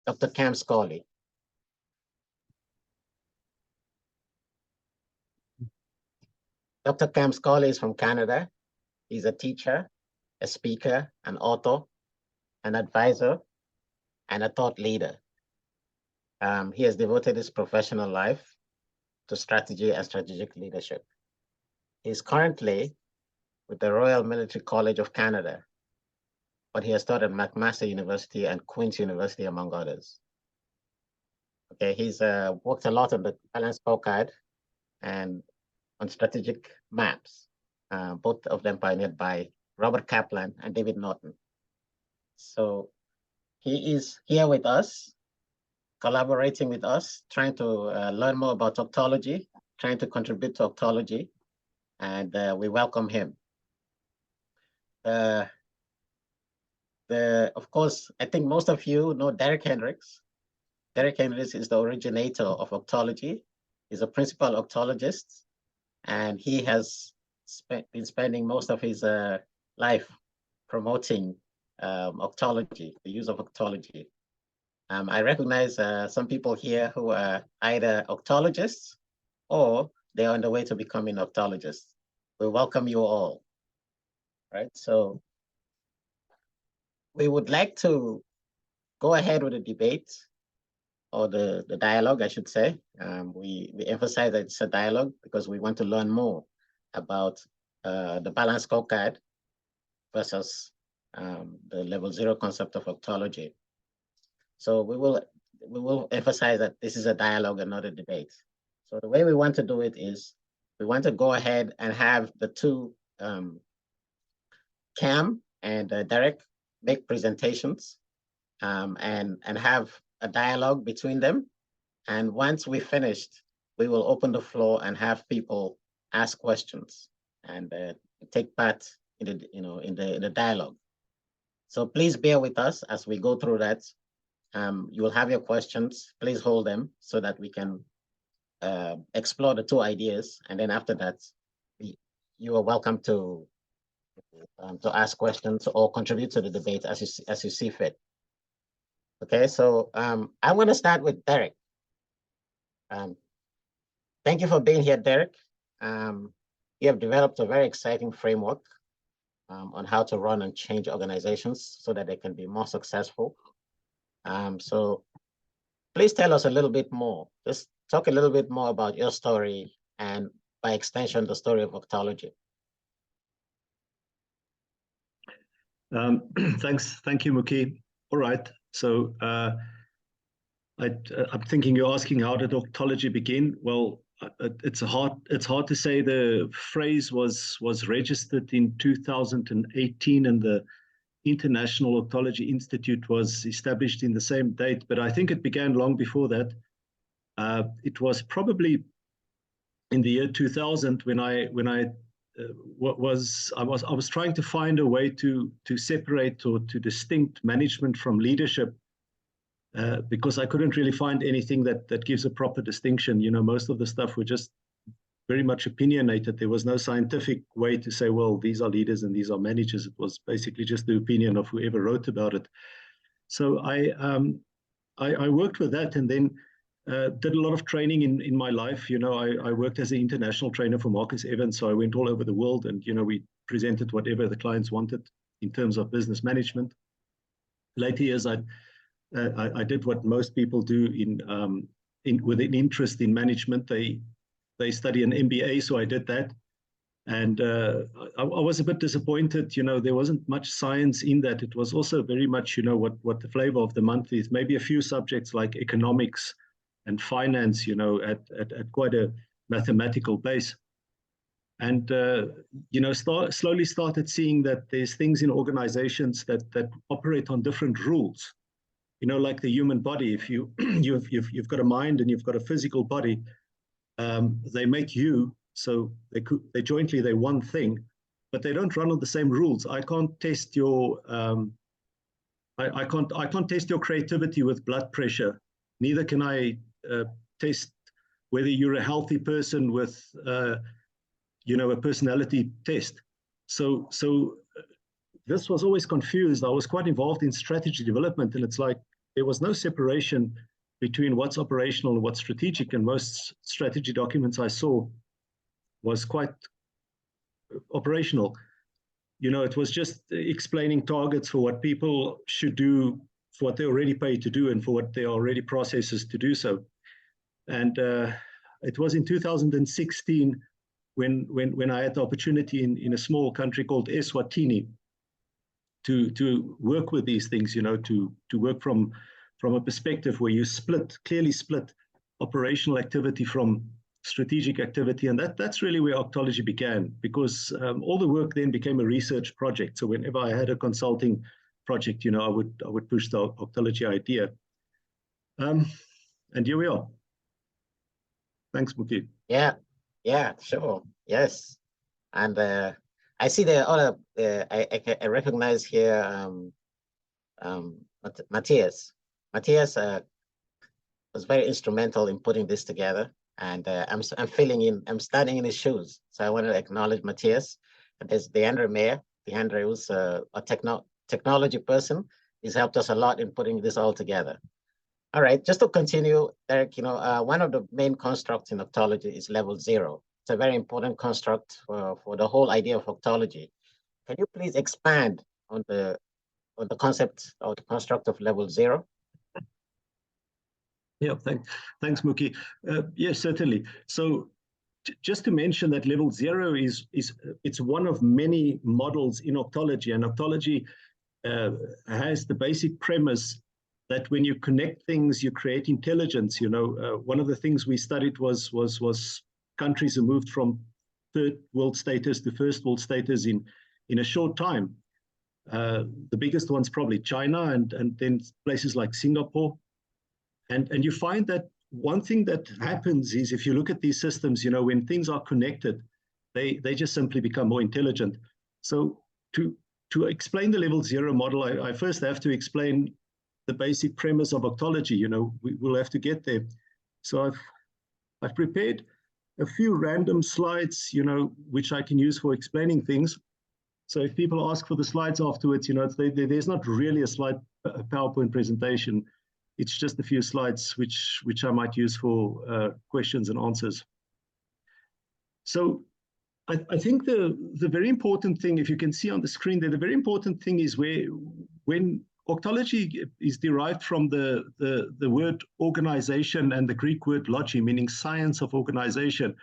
Dr. Cam Scholey. Dr. Cam Scholey is from Canada. He's a teacher, a speaker, an author, an advisor, and a thought leader. He has devoted his professional life to strategy and strategic leadership. He's currently with the Royal Military College of Canada, but he has taught at McMaster University and Queen's University, among others. Okay, he's worked a lot on the Balanced Scorecard and on strategic maps, both of them pioneered by Robert Kaplan and David Norton. So he is here with us, collaborating with us, trying to learn more about orgtology, trying to contribute to orgtology, and we welcome him. Of course, I think most of you know Derek Hendrikz. Derek Hendrikz is the originator of orgtology. He's a principal orgtologist, and he has been spending most of his life promoting orgtology, the use of orgtology. I recognize some people here who are either orgtologists or they are on the way to becoming orgtologists. We welcome you all, right? So we would like to go ahead with the debate, or the dialogue, I should say. We emphasize that it's a dialogue because we want to learn more about the Balanced Scorecard versus the Level Zero concept of orgtology. So we will emphasize that this is a dialogue and not a debate. So the way we want to do it is we want to go ahead and have the two, Cam and Derek, make presentations and have a dialogue between them. And once we've finished, we will open the floor and have people ask questions and take part in the dialogue. So please bear with us as we go through that. You will have your questions. Please hold them so that we can explore the two ideas. And then after that, you are welcome to ask questions or contribute to the debate as you see fit. Okay, so I'm going to start with Derek. Thank you for being here, Derek. You have developed a very exciting framework on how to run and change organizations so that they can be more successful. So please tell us a little bit more. Just talk a little bit more about your story and by extension, the story of orgtology. Thank you, Muki. All right, so I'm thinking you're asking how did orgtology begin? Well, it's hard to say. The phrase was registered in 2018, and the International Orgtology Institute was established in the same date, but I think it began long before that. It was probably in the year 2000 when I was trying to find a way to separate or to distinct management from leadership, because I couldn't really find anything that gives a proper distinction. You know, most of the stuff were just very much opinionated. There was no scientific way to say, well, these are leaders and these are managers. It was basically just the opinion of whoever wrote about it. So I worked with that, and then did a lot of training in my life. You know, I worked as an international trainer for Marcus Evans, so I went all over the world, and you know, we presented whatever the clients wanted in terms of business management. Later years, I did what most people do with an interest in management. They study an MBA, so I did that. And I was a bit disappointed. You know, there wasn't much science in that. It was also very much, you know, what the flavor of the month is. Maybe a few subjects like economics and finance, you know, at quite a mathematical base. And, you know, slowly started seeing that there's things in organizations that operate on different rules. You know, like the human body, if you've got a mind and you've got a physical body, they make you, so they jointly, they're one thing, but they don't run on the same rules. I can't test your I can't test your creativity with blood pressure. Neither can I test whether you're a healthy person with you know, a personality test. So this was always confused. I was quite involved in strategy development, and it's like, there was no separation between what's operational and what's strategic, and most strategy documents I saw was quite operational. You know, it was just explaining targets for what people should do, for what they're already paid to do, and for what there are already processes to do so. And it was in 2016 when I had the opportunity in a small country called Eswatini to work with these things, you know, to work from a perspective where you clearly split operational activity from strategic activity. And that's really where Orgtology began, because all the work then became a research project. So whenever I had a consulting project, you know, I would push the Orgtology idea. And here we are. Thanks, Muki. Yeah, sure. Yes. And I see the other, I recognize here Matthias. Matthias was very instrumental in putting this together. And I'm standing in his shoes. So I want to acknowledge Matthias. And there's Deandre Mayer. Deandre, who's a technology person. He's helped us a lot in putting this all together. All right, just to continue, Derek, you know, one of the main constructs in Orgtology is level zero. It's a very important construct for the whole idea of Orgtology. Can you please expand on the concept or the construct of level zero? Yeah, thanks, Muki. Yes, certainly. So just to mention that level zero it's one of many models in Orgtology, and Orgtology has the basic premise that when you connect things, you create intelligence. You know, one of the things we studied was countries who moved from third world status to first world status in a short time. The biggest one's probably China, and then places like Singapore. And you find that one thing that happens is, if you look at these systems, you know, when things are connected, they just simply become more intelligent. So to explain the level zero model, I first have to explain the basic premise of Orgtology. You know, we'll have to get there. So I've prepared a few random slides, you know, which I can use for explaining things. So if people ask for the slides afterwards, you know, there's not really a PowerPoint presentation. It's just a few slides which I might use for questions and answers. So I think the very important thing, if you can see on the screen there, the very important thing is when Orgtology is derived from the word organization and the Greek word logy, meaning science of organization.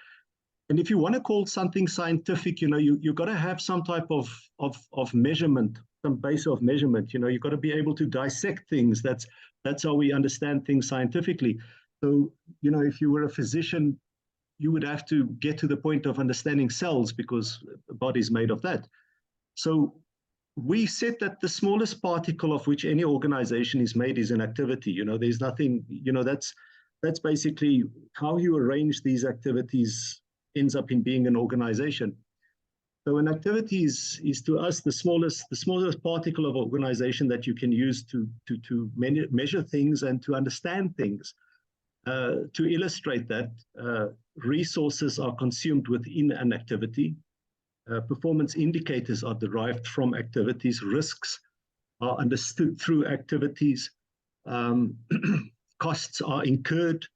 And if you want to call something scientific, you know, you've got to have some type of measurement, some base of measurement. You know, you've got to be able to dissect things. That's how we understand things scientifically. So, you know, if you were a physician, you would have to get to the point of understanding cells, because the body's made of that. So we said that the smallest particle of which any organization is made is an activity. You know, there's nothing, you know, that's basically how you arrange these activities ends up in being an organization. So an activity is to us the smallest particle of organization that you can use to measure things and to understand things. To illustrate that, resources are consumed within an activity. Performance indicators are derived from activities. Risks are understood through activities. Costs are incurred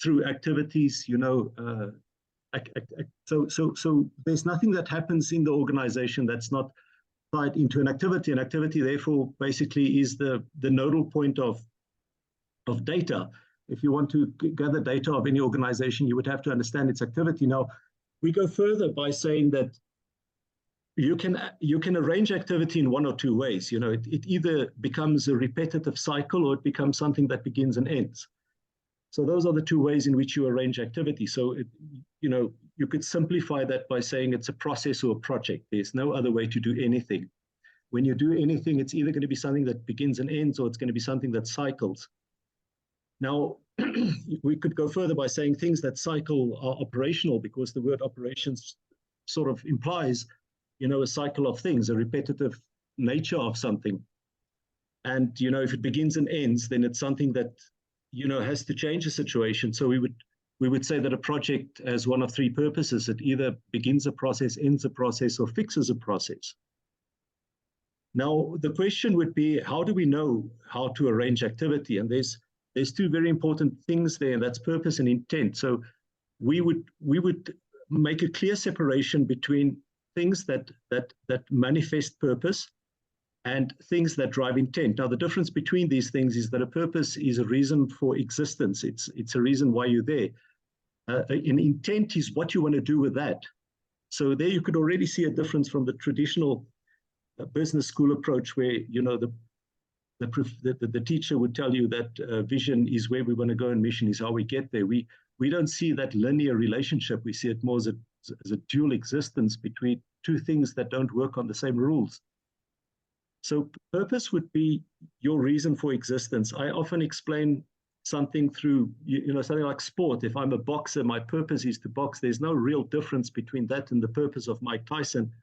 through activities. You know, so there's nothing that happens in the organization that's not tied into an activity. An activity, therefore, basically is the nodal point of data. If you want to gather data of any organization, you would have to understand its activity. Now, we go further by saying that you can arrange activity in one or two ways. You know, it either becomes a repetitive cycle or it becomes something that begins and ends. So those are the two ways in which you arrange activity. So, you know, you could simplify that by saying it's a process or a project. There's no other way to do anything. When you do anything, it's either going to be something that begins and ends, or it's going to be something that cycles. Now, we could go further by saying things that cycle are operational, because the word operations sort of implies, you know, a cycle of things, a repetitive nature of something. And, you know, if it begins and ends, then it's something that, you know, has to change the situation. So we would say that a project has one of three purposes. It either begins a process, ends a process, or fixes a process. Now, the question would be, how do we know how to arrange activity? And there's two very important things there, and that's purpose and intent. So we would make a clear separation between things that manifest purpose and things that drive intent. Now, the difference between these things is that a purpose is a reason for existence. It's a reason why you're there. An intent is what you want to do with that. So there you could already see a difference from the traditional business school approach, where the teacher would tell you that vision is where we want to go and mission is how we get there. We don't see that linear relationship. We see it more as a dual existence between two things that don't work on the same rules. So purpose would be your reason for existence. I often explain something through, something like sport. If I'm a boxer, my purpose is to box. There's no real difference between that and the purpose of Mike Tyson.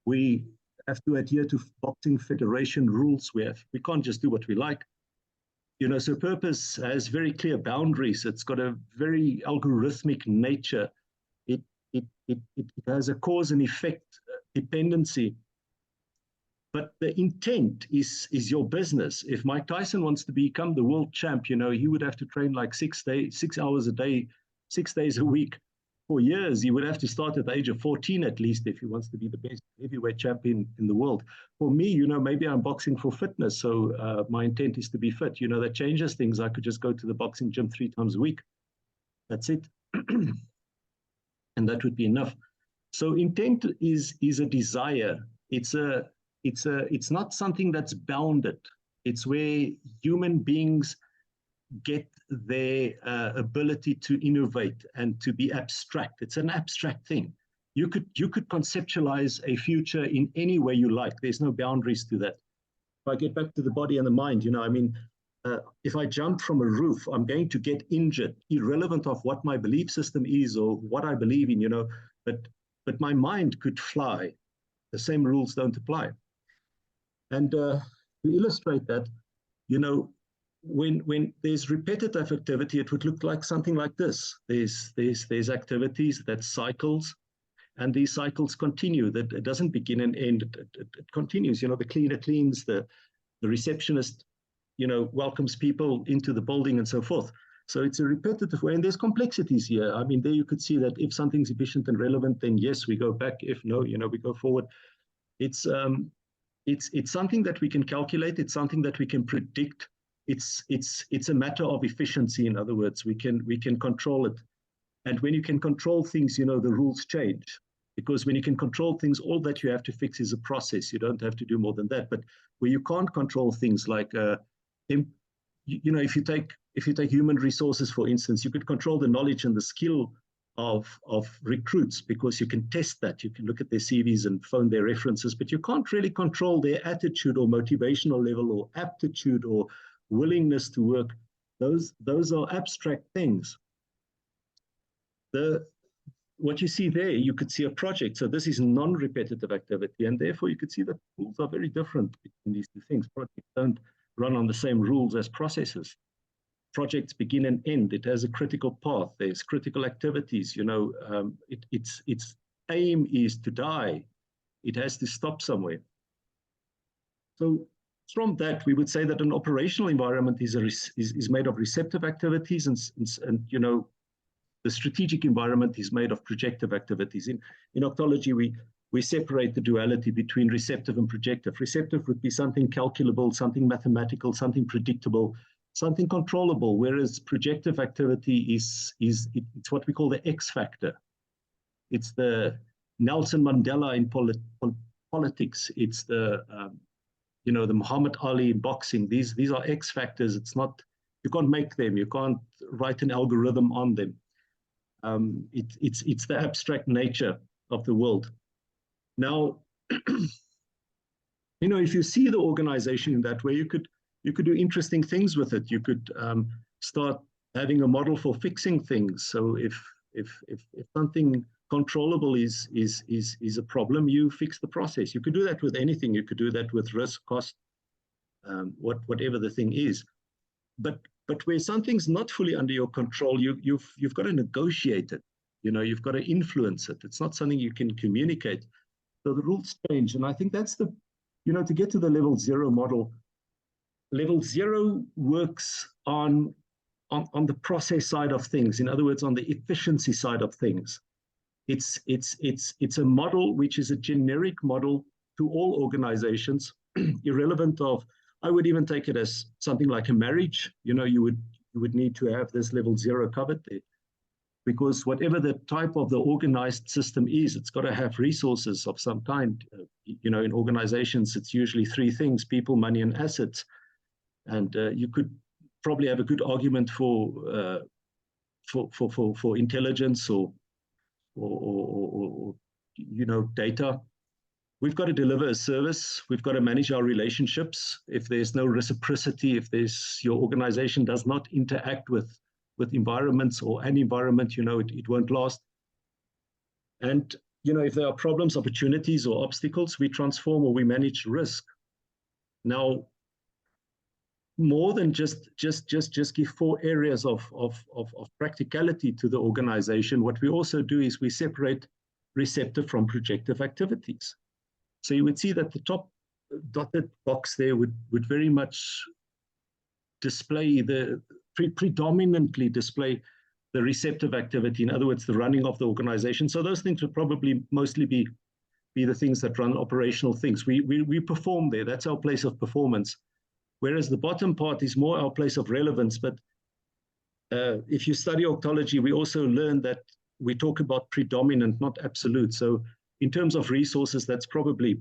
We have to adhere to boxing federation rules. We can't just do what we like. So purpose has very clear boundaries. It's got a very algorithmic nature. It has a cause and effect dependency. But the intent is your business. If Mike Tyson wants to become the world champ, he would have to train like 6 hours a day, 6 days a week for years. He would have to start at the age of 14 at least if he wants to be the best heavyweight champion in the world. For me, maybe I'm boxing for fitness, so my intent is to be fit. That changes things. I could just go to the boxing gym 3 times a week. That's it. And that would be enough. So intent is a desire. It's not something that's bounded. It's where human beings get their ability to innovate and to be abstract. It's an abstract thing. You could conceptualize a future in any way you like. There's no boundaries to that. If I get back to the body and the mind, if I jump from a roof, I'm going to get injured, irrelevant of what my belief system is or what I believe in, but my mind could fly. The same rules don't apply. And to illustrate that, when there's repetitive activity, it would look like something like this. There's activities that cycles, and these cycles continue. That it doesn't begin and end. It continues. The cleaner cleans, the receptionist, welcomes people into the building and so forth. So it's a repetitive way, and there's complexities here. I mean, there you could see that if something's efficient and relevant, then yes, we go back. If no, we go forward. It's something that we can calculate. It's something that we can predict. It's a matter of efficiency. In other words, we can control it. And when you can control things, the rules change. Because when you can control things, all that you have to fix is a process. You don't have to do more than that. But where you can't control things like, if you take human resources, for instance, you could control the knowledge and the skill of recruits, because you can test that. You can look at their CVs and phone their references, but you can't really control their attitude or motivational level or aptitude or willingness to work. Those are abstract things. What you see there, you could see a project. So this is non-repetitive activity, and therefore you could see that rules are very different between these two things. Projects don't run on the same rules as processes. Projects begin and end. It has a critical path. There's critical activities. Its aim is to die. It has to stop somewhere. So from that, we would say that an operational environment is made of receptive activities, and the strategic environment is made of projective activities. In Orgtology, we separate the duality between receptive and projective. Receptive would be something calculable, something mathematical, something predictable, something controllable, whereas projective activity it's what we call the X factor. It's the Nelson Mandela in politics. It's the the Muhammad Ali in boxing. These are X factors. It's not, you can't make them. You can't write an algorithm on them. It's the abstract nature of the world. Now, if you see the organization in that way, you could do interesting things with it. You could start having a model for fixing things. So if something controllable is a problem, you fix the process. You could do that with anything. You could do that with risk, cost, whatever the thing is. But where something's not fully under your control, you've got to negotiate it. You've got to influence it. It's not something you can communicate. So the rules change, and I think that's the to get to the level zero model, level zero works on the process side of things. In other words, on the efficiency side of things. It's a model which is a generic model to all organizations, irrelevant of, I would even take it as something like a marriage. You would need to have this level zero covered there, because whatever the type of the organized system is, it's got to have resources of some kind. In organizations, it's usually three things: people, money, and assets. And you could probably have a good argument for intelligence or data. We've got to deliver a service. We've got to manage our relationships. If there's no reciprocity, if your organization does not interact with environments or an environment, it won't last. And if there are problems, opportunities, or obstacles, we transform or we manage risk. Now, more than just give 4 areas of practicality to the organization, what we also do is we separate receptive from projective activities. So you would see that the top dotted box there would very much display predominantly display the receptive activity. In other words, the running of the organization. So those things would probably mostly be the things that run operational things. We perform there. That's our place of performance. Whereas the bottom part is more our place of relevance. But if you study orgtology, we also learn that we talk about predominant, not absolute. So in terms of resources, that's probably,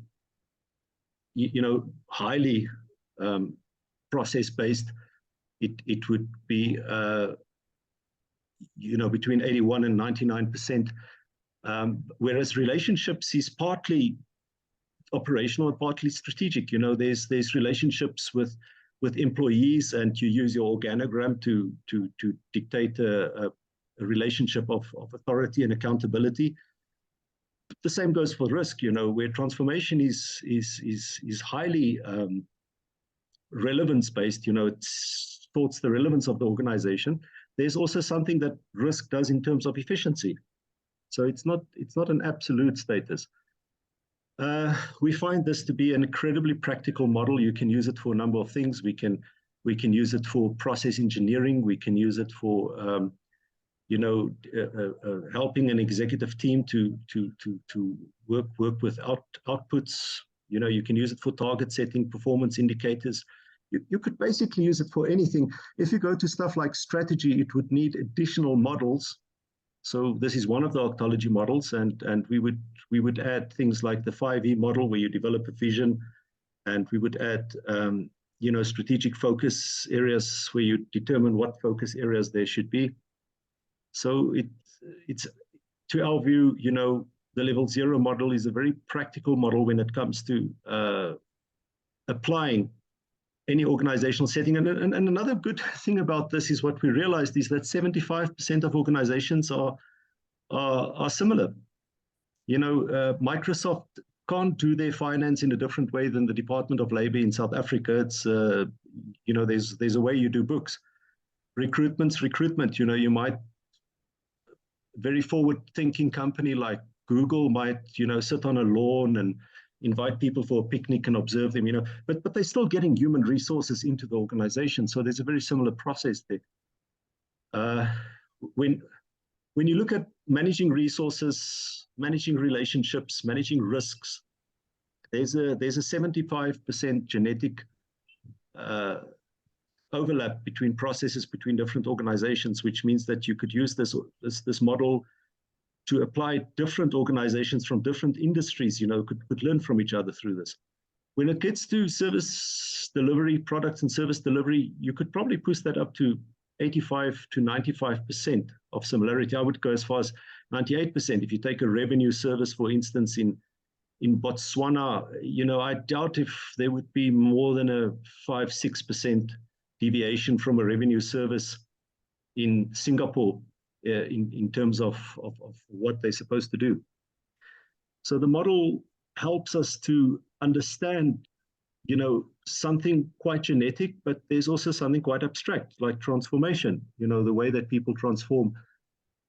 highly process-based. It would be, between 81 and 99%. Whereas relationships is partly operational and partly strategic. There's relationships with employees, and you use your organogram to dictate a relationship of authority and accountability. The same goes for risk, where transformation is highly relevance-based. It sorts the relevance of the organization. There's also something that risk does in terms of efficiency. So it's not an absolute status. We find this to be an incredibly practical model. You can use it for a number of things. We can use it for process engineering. We can use it for helping an executive team to work with outputs. You can use it for target setting, performance indicators. You could basically use it for anything. If you go to stuff like strategy, it would need additional models. So this is one of the orgtology models, and we would add things like the 5E model, where you develop a vision, and we would add strategic focus areas, where you determine what focus areas there should be. So it's to our view, the level zero model is a very practical model when it comes to applying any organizational setting. And another good thing about this is what we realized is that 75% of organizations are similar. Microsoft can't do their finance in a different way than the Department of Labor in South Africa. It's there's a way you do books. Recruitment's recruitment. You might, very forward-thinking company like Google might sit on a lawn and invite people for a picnic and observe them, but they're still getting human resources into the organization. So there's a very similar process there. When you look at managing resources, managing relationships, managing risks, there's a 75% genetic overlap between processes between different organizations, which means that you could use this model to apply different organizations from different industries, could learn from each other through this. When it gets to service delivery, products and service delivery, you could probably push that up to 85 to 95% of similarity. I would go as far as 98%. If you take a revenue service, for instance, in Botswana, I doubt if there would be more than a 5-6% deviation from a revenue service in Singapore in terms of what they're supposed to do. So the model helps us to understand, something quite genetic, but there's also something quite abstract, like transformation. The way that people transform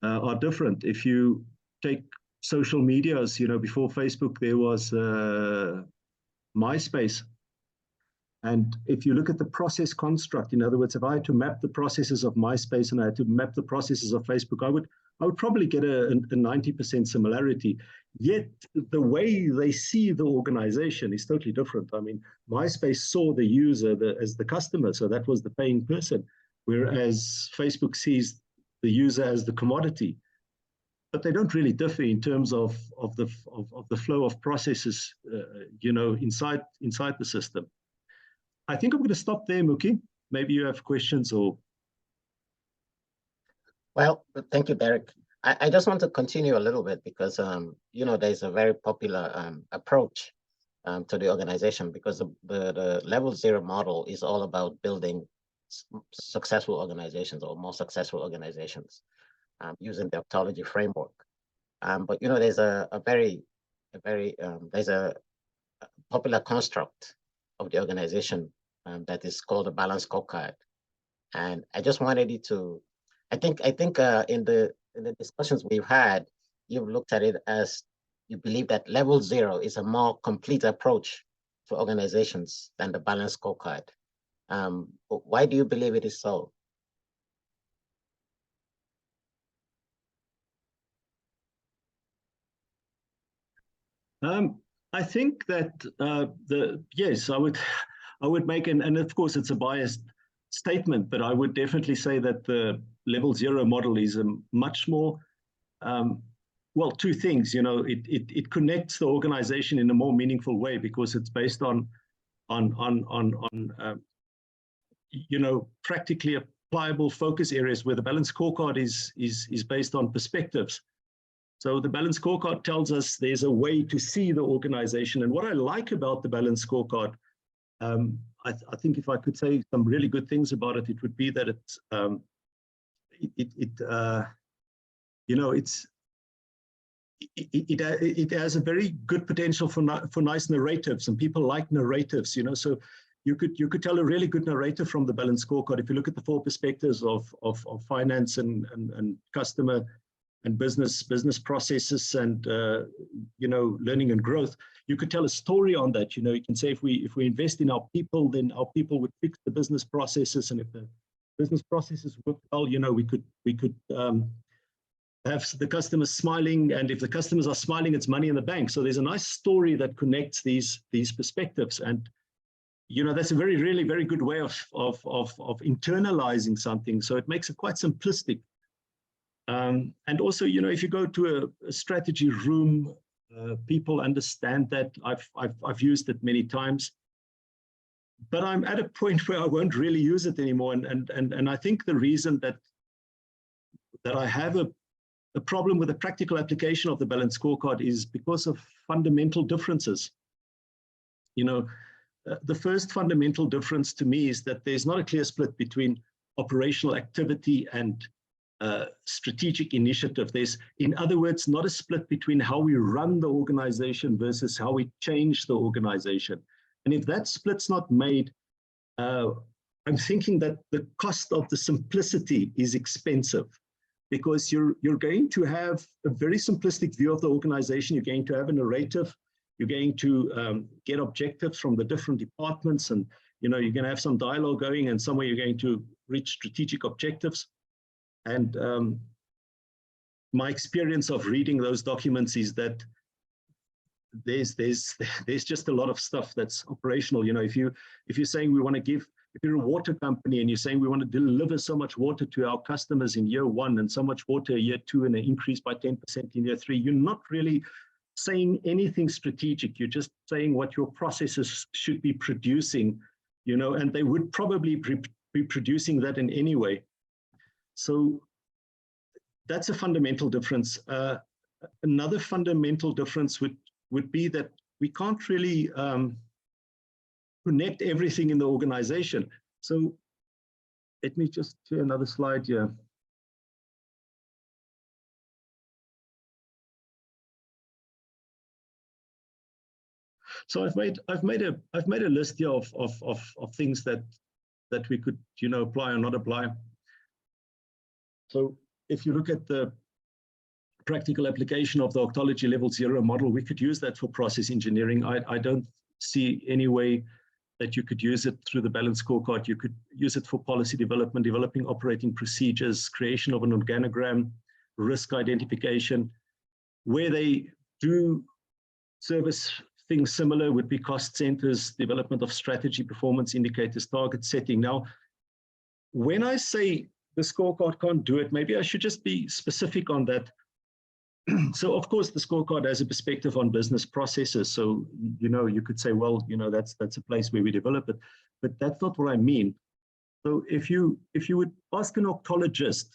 are different. If you take social medias, before Facebook, there was MySpace. And if you look at the process construct, in other words, if I had to map the processes of MySpace and I had to map the processes of Facebook, I would probably get a 90% similarity. Yet the way they see the organization is totally different. I mean, MySpace saw the user as the customer, so that was the paying person, whereas Facebook sees the user as the commodity. But they don't really differ in terms of the flow of processes, inside the system. I think I'm going to stop there, Muki. Maybe you have questions or. Well, thank you, Derek. I just want to continue a little bit because, there's a very popular approach to the organization, because the level zero model is all about building successful organizations or more successful organizations using the Orgtology framework. But, there's there's a popular construct of the organization that is called the Balanced Scorecard. And I just wanted you to, I think in the discussions we've had, you've looked at it as you believe that level zero is a more complete approach to organizations than the Balanced Scorecard. Why do you believe it is so? I think that yes, I would make and of course it's a biased statement, but I would definitely say that the level zero model is a much more well, two things. It connects the organization in a more meaningful way because it's based on practically applicable focus areas, where the Balanced Scorecard is based on perspectives. So the Balanced Scorecard tells us there's a way to see the organization. And what I like about the Balanced Scorecard, I think if I could say some really good things about it, it would be that it has a very good potential for nice narratives, and people like narratives. So you could tell a really good narrative from the Balanced Scorecard. If you look at the 4 perspectives of finance and customer and business processes and learning and growth, you could tell a story on that. You can say if we invest in our people, then our people would fix the business processes, and if the business processes work well, we could have the customers smiling, and if the customers are smiling, it's money in the bank. So there's a nice story that connects these perspectives, and that's a really very good way of internalizing something. So it makes it quite simplistic. And also, if you go to a strategy room, people understand that. I've used it many times, but I'm at a point where I won't really use it anymore. And I think the reason that I have a problem with the practical application of the Balanced Scorecard is because of fundamental differences. The first fundamental difference to me is that there's not a clear split between operational activity and strategic initiative. There's, in other words, not a split between how we run the organization versus how we change the organization. And if that split's not made, I'm thinking that the cost of the simplicity is expensive, because you're going to have a very simplistic view of the organization. You're going to have a narrative. You're going to get objectives from the different departments, and you're going to have some dialogue going, and somewhere you're going to reach strategic objectives. And my experience of reading those documents is that there's just a lot of stuff that's operational. If you're saying we want to give, if you're a water company and you're saying we want to deliver so much water to our customers in year 1 and so much water year 2 and an increase by 10% in year 3, you're not really saying anything strategic. You're just saying what your processes should be producing, and they would probably be producing that in any way. So that's a fundamental difference. Another fundamental difference would be that we can't really connect everything in the organization. So let me just share another slide here. So I've made a list here of things that we could apply or not apply. So if you look at the practical application of the Orgtology Level Zero model, we could use that for process engineering. I don't see any way that you could use it through the Balanced Scorecard. You could use it for policy development, developing operating procedures, creation of an organogram, risk identification. Where they do service things similar would be cost centers, development of strategy, performance indicators, target setting. Now, when I say the scorecard can't do it, maybe I should just be specific on that. So of course, the scorecard has a perspective on business processes. So, you could say, well, that's a place where we develop it, but that's not what I mean. So if you would ask an orgtologist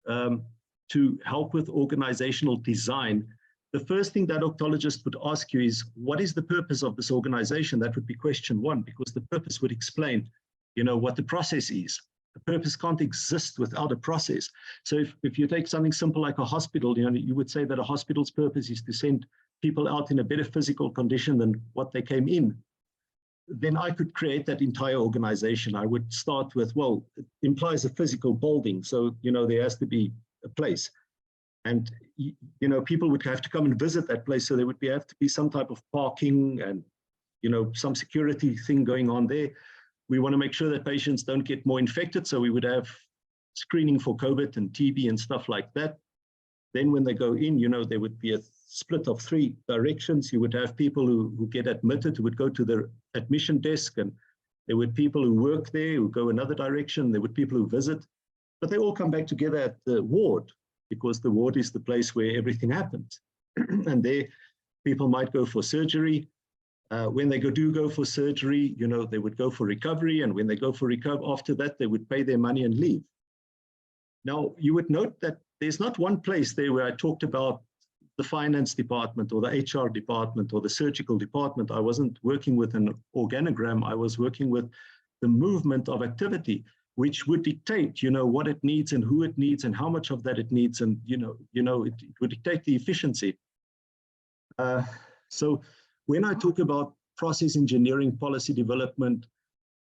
to help with organizational design, the first thing that orgtologist would ask you is, what is the purpose of this organization? That would be question one, because the purpose would explain, what the process is. The purpose can't exist without a process. So if you take something simple like a hospital, you would say that a hospital's purpose is to send people out in a better physical condition than what they came in. Then I could create that entire organization. I would start with, well, it implies a physical building. So, there has to be a place. And, people would have to come and visit that place. So there would have to be some type of parking and, some security thing going on there. We want to make sure that patients don't get more infected. So we would have screening for COVID and TB and stuff like that. Then when they go in, there would be a split of 3 directions. You would have people who get admitted, who would go to the admission desk, and there would people who work there who go another direction. There would people who visit, but they all come back together at the ward, because the ward is the place where everything happens. And there, people might go for surgery. When they do go for surgery, they would go for recovery. And when they go for recovery, after that, they would pay their money and leave. Now, you would note that there's not one place there where I talked about the finance department or the HR department or the surgical department. I wasn't working with an organogram. I was working with the movement of activity, which would dictate, what it needs and who it needs and how much of that it needs. And, it would dictate the efficiency. So when I talk about process engineering, policy development,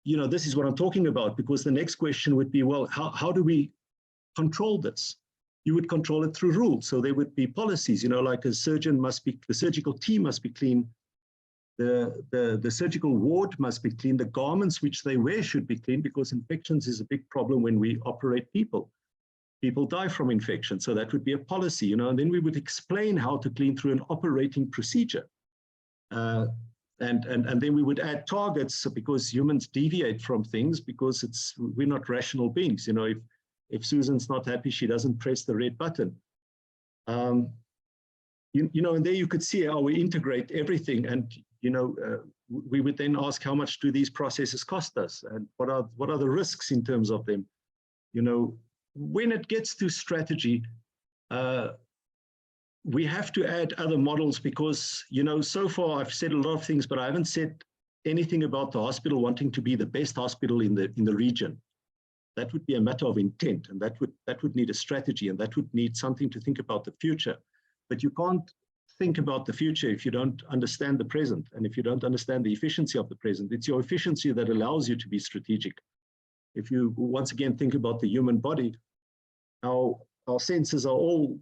this is what I'm talking about, because the next question would be, well, how do we control this? You would control it through rules. So there would be policies, like the surgical team must be clean. The surgical ward must be clean. The garments which they wear should be clean, because infections is a big problem when we operate people. People die from infection. So that would be a policy, and then we would explain how to clean through an operating procedure. And then we would add targets, because humans deviate from things, because we're not rational beings. If Susan's not happy, she doesn't press the red button. And there you could see how we integrate everything. And we would then ask, how much do these processes cost us, and what are the risks in terms of them? When it gets to strategy, we have to add other models, because so far I've said a lot of things, but I haven't said anything about the hospital wanting to be the best hospital in the region. That would be a matter of intent, and that would need a strategy, and that would need something to think about the future. But you can't think about the future if you don't understand the present, and if you don't understand the efficiency of the present. It's your efficiency that allows you to be strategic. If you once again think about the human body, our senses are all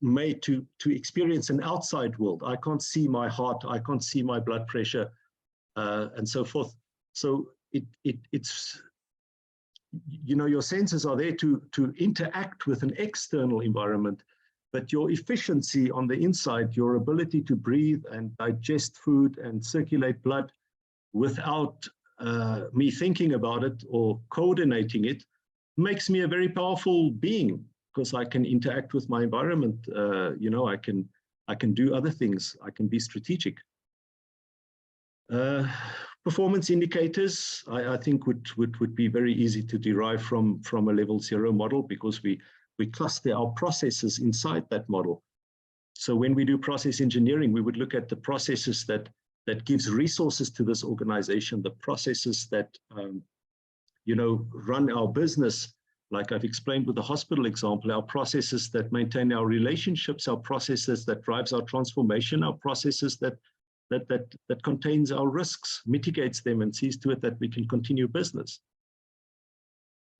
made to experience an outside world. I can't see my heart, I can't see my blood pressure, and so forth. So it's your senses are there to interact with an external environment, but your efficiency on the inside, your ability to breathe and digest food and circulate blood without me thinking about it or coordinating it, makes me a very powerful being, because I can interact with my environment. I can do other things. I can be strategic. Performance indicators, I think would be very easy to derive from a level 0 model, because we cluster our processes inside that model. So when we do process engineering, we would look at the processes that gives resources to this organization, the processes that run our business, like I've explained with the hospital example, our processes that maintain our relationships, our processes that drives our transformation, our processes that contains our risks, mitigates them, and sees to it that we can continue business.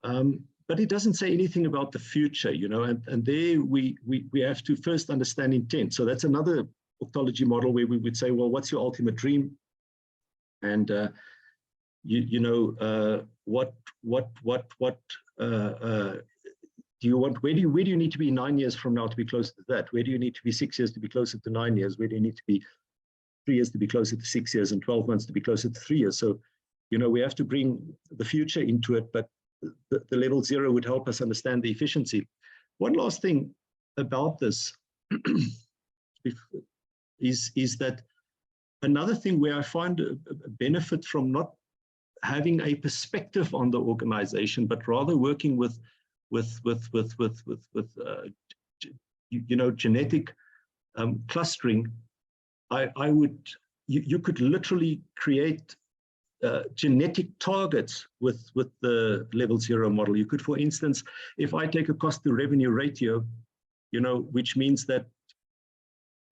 But it doesn't say anything about the future, and there we have to first understand intent. So that's another orgtology model where we would say, well, what's your ultimate dream? And what do you want? Where do you need to be 9 years from now to be closer to that? Where do you need to be 6 years to be closer to 9 years? Where do you need to be 3 years to be closer to 6 years, and 12 months to be closer to 3 years? So, we have to bring the future into it, but the level zero would help us understand the efficiency. One last thing about this is that another thing where I find a benefit from not having a perspective on the organization, but rather working with genetic clustering, you could literally create genetic targets with the level zero model. You could, for instance, if I take a cost to revenue ratio, which means that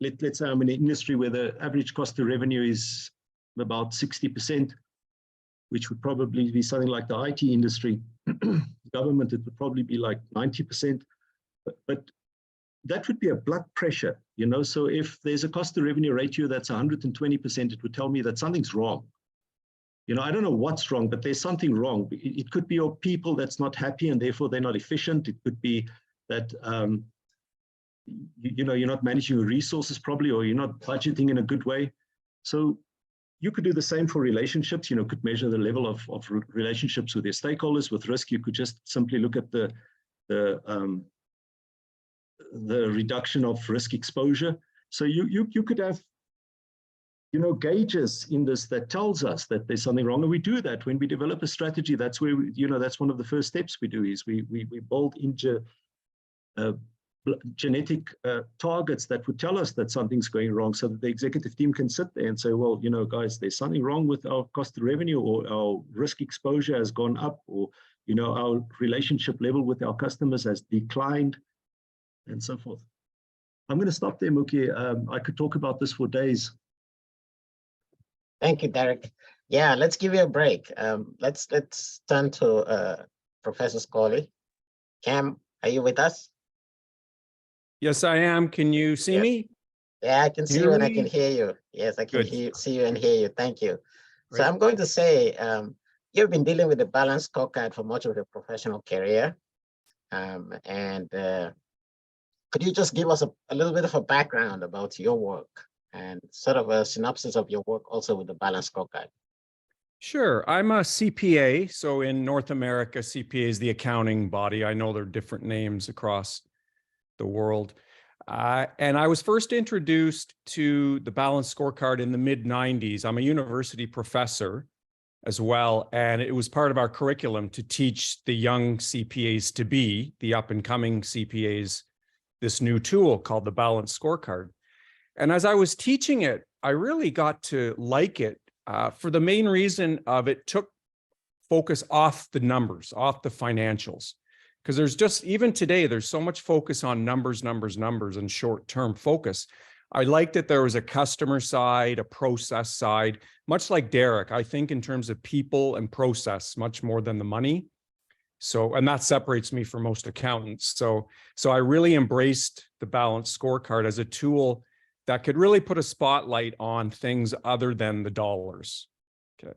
let's say I'm in an industry where the average cost to revenue is about 60%, which would probably be something like the IT industry. Government, it would probably be like 90%, but that would be a blood pressure, So if there's a cost to revenue ratio that's 120%, it would tell me that something's wrong. I don't know what's wrong, but there's something wrong. It could be your people that's not happy and therefore they're not efficient. It could be that you're not managing your resources properly, or you're not budgeting in a good way. So you could do the same for relationships. Could measure the level of relationships with your stakeholders. With risk, you could just simply look at the reduction of risk exposure. So you could have gauges in this that tells us that there's something wrong, and we do that when we develop a strategy. That's where that's one of the first steps we do, is we build into genetic targets that would tell us that something's going wrong, so that the executive team can sit there and say, well, guys, there's something wrong with our cost of revenue, or our risk exposure has gone up, or our relationship level with our customers has declined, and so forth. I'm going to stop there, Muki. I could talk about this for days. Thank you, Derek. Yeah, let's give you a break. Let's turn to Professor Scholey. Cam, are you with us? Yes, I am. Can you see me? Yeah, I can see you and I can hear you. Yes, I can see you and hear you. Thank you. Great. So I'm going to say, you've been dealing with the Balanced Scorecard for much of your professional career. Could you just give us a little bit of a background about your work and sort of a synopsis of your work also with the Balanced Scorecard? Sure. I'm a CPA. So in North America, CPA is the accounting body. I know there are different names across the world. And I was first introduced to the Balanced Scorecard in the mid-90s. I'm a university professor as well, and it was part of our curriculum to teach the young CPAs to be, the up-and-coming CPAs, this new tool called the Balanced Scorecard. And as I was teaching it, I really got to like it for the main reason of it took focus off the numbers, off the financials. Because there's just, even today, there's so much focus on numbers, and short-term focus. I liked that there was a customer side, a process side, much like Derek. I think in terms of people and process, much more than the money. So, and that separates me from most accountants. So I really embraced the Balanced Scorecard as a tool that could really put a spotlight on things other than the dollars. Okay.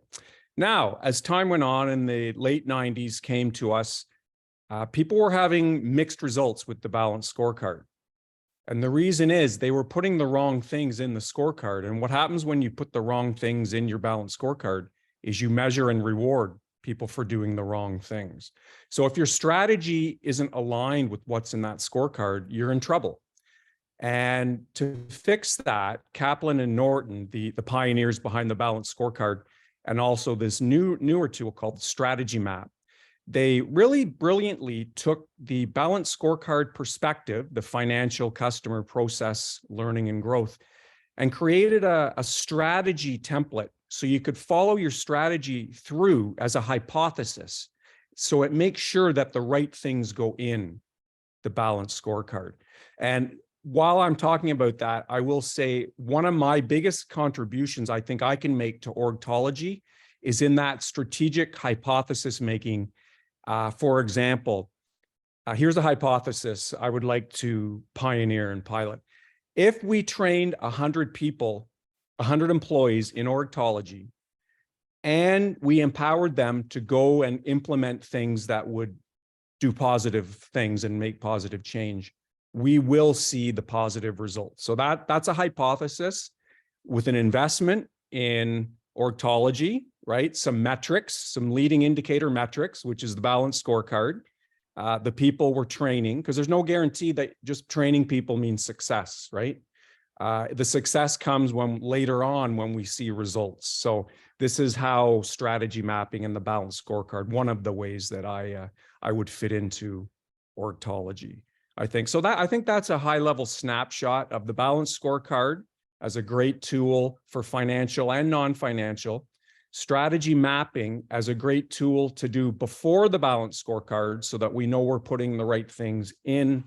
Now, as time went on and the late 90s came to us, people were having mixed results with the Balanced Scorecard. And the reason is they were putting the wrong things in the scorecard. And what happens when you put the wrong things in your Balanced Scorecard is you measure and reward people for doing the wrong things. So if your strategy isn't aligned with what's in that scorecard, you're in trouble. And to fix that, Kaplan and Norton, the pioneers behind the Balanced Scorecard, and also this newer tool called the Strategy Map, they really brilliantly took the Balanced Scorecard perspective, the financial, customer, process, learning, and growth, and created a strategy template so you could follow your strategy through as a hypothesis. So it makes sure that the right things go in the Balanced Scorecard. And while I'm talking about that, I will say one of my biggest contributions I think I can make to Orgtology is in that strategic hypothesis making. For example, here's a hypothesis I would like to pioneer and pilot. If we trained 100 people, 100 employees in Orgtology and we empowered them to go and implement things that would do positive things and make positive change, we will see the positive results. So that's a hypothesis with an investment in orgtology, right? Some metrics, some leading indicator metrics, which is the balanced scorecard. The people we're training, because there's no guarantee that just training people means success, right? The success comes when later on when we see results. So this is how strategy mapping and the balanced scorecard, one of the ways that I would fit into orgtology. I think that's a high level snapshot of the balanced scorecard as a great tool for financial and non-financial. Strategy mapping as a great tool to do before the balanced scorecard so that we know we're putting the right things in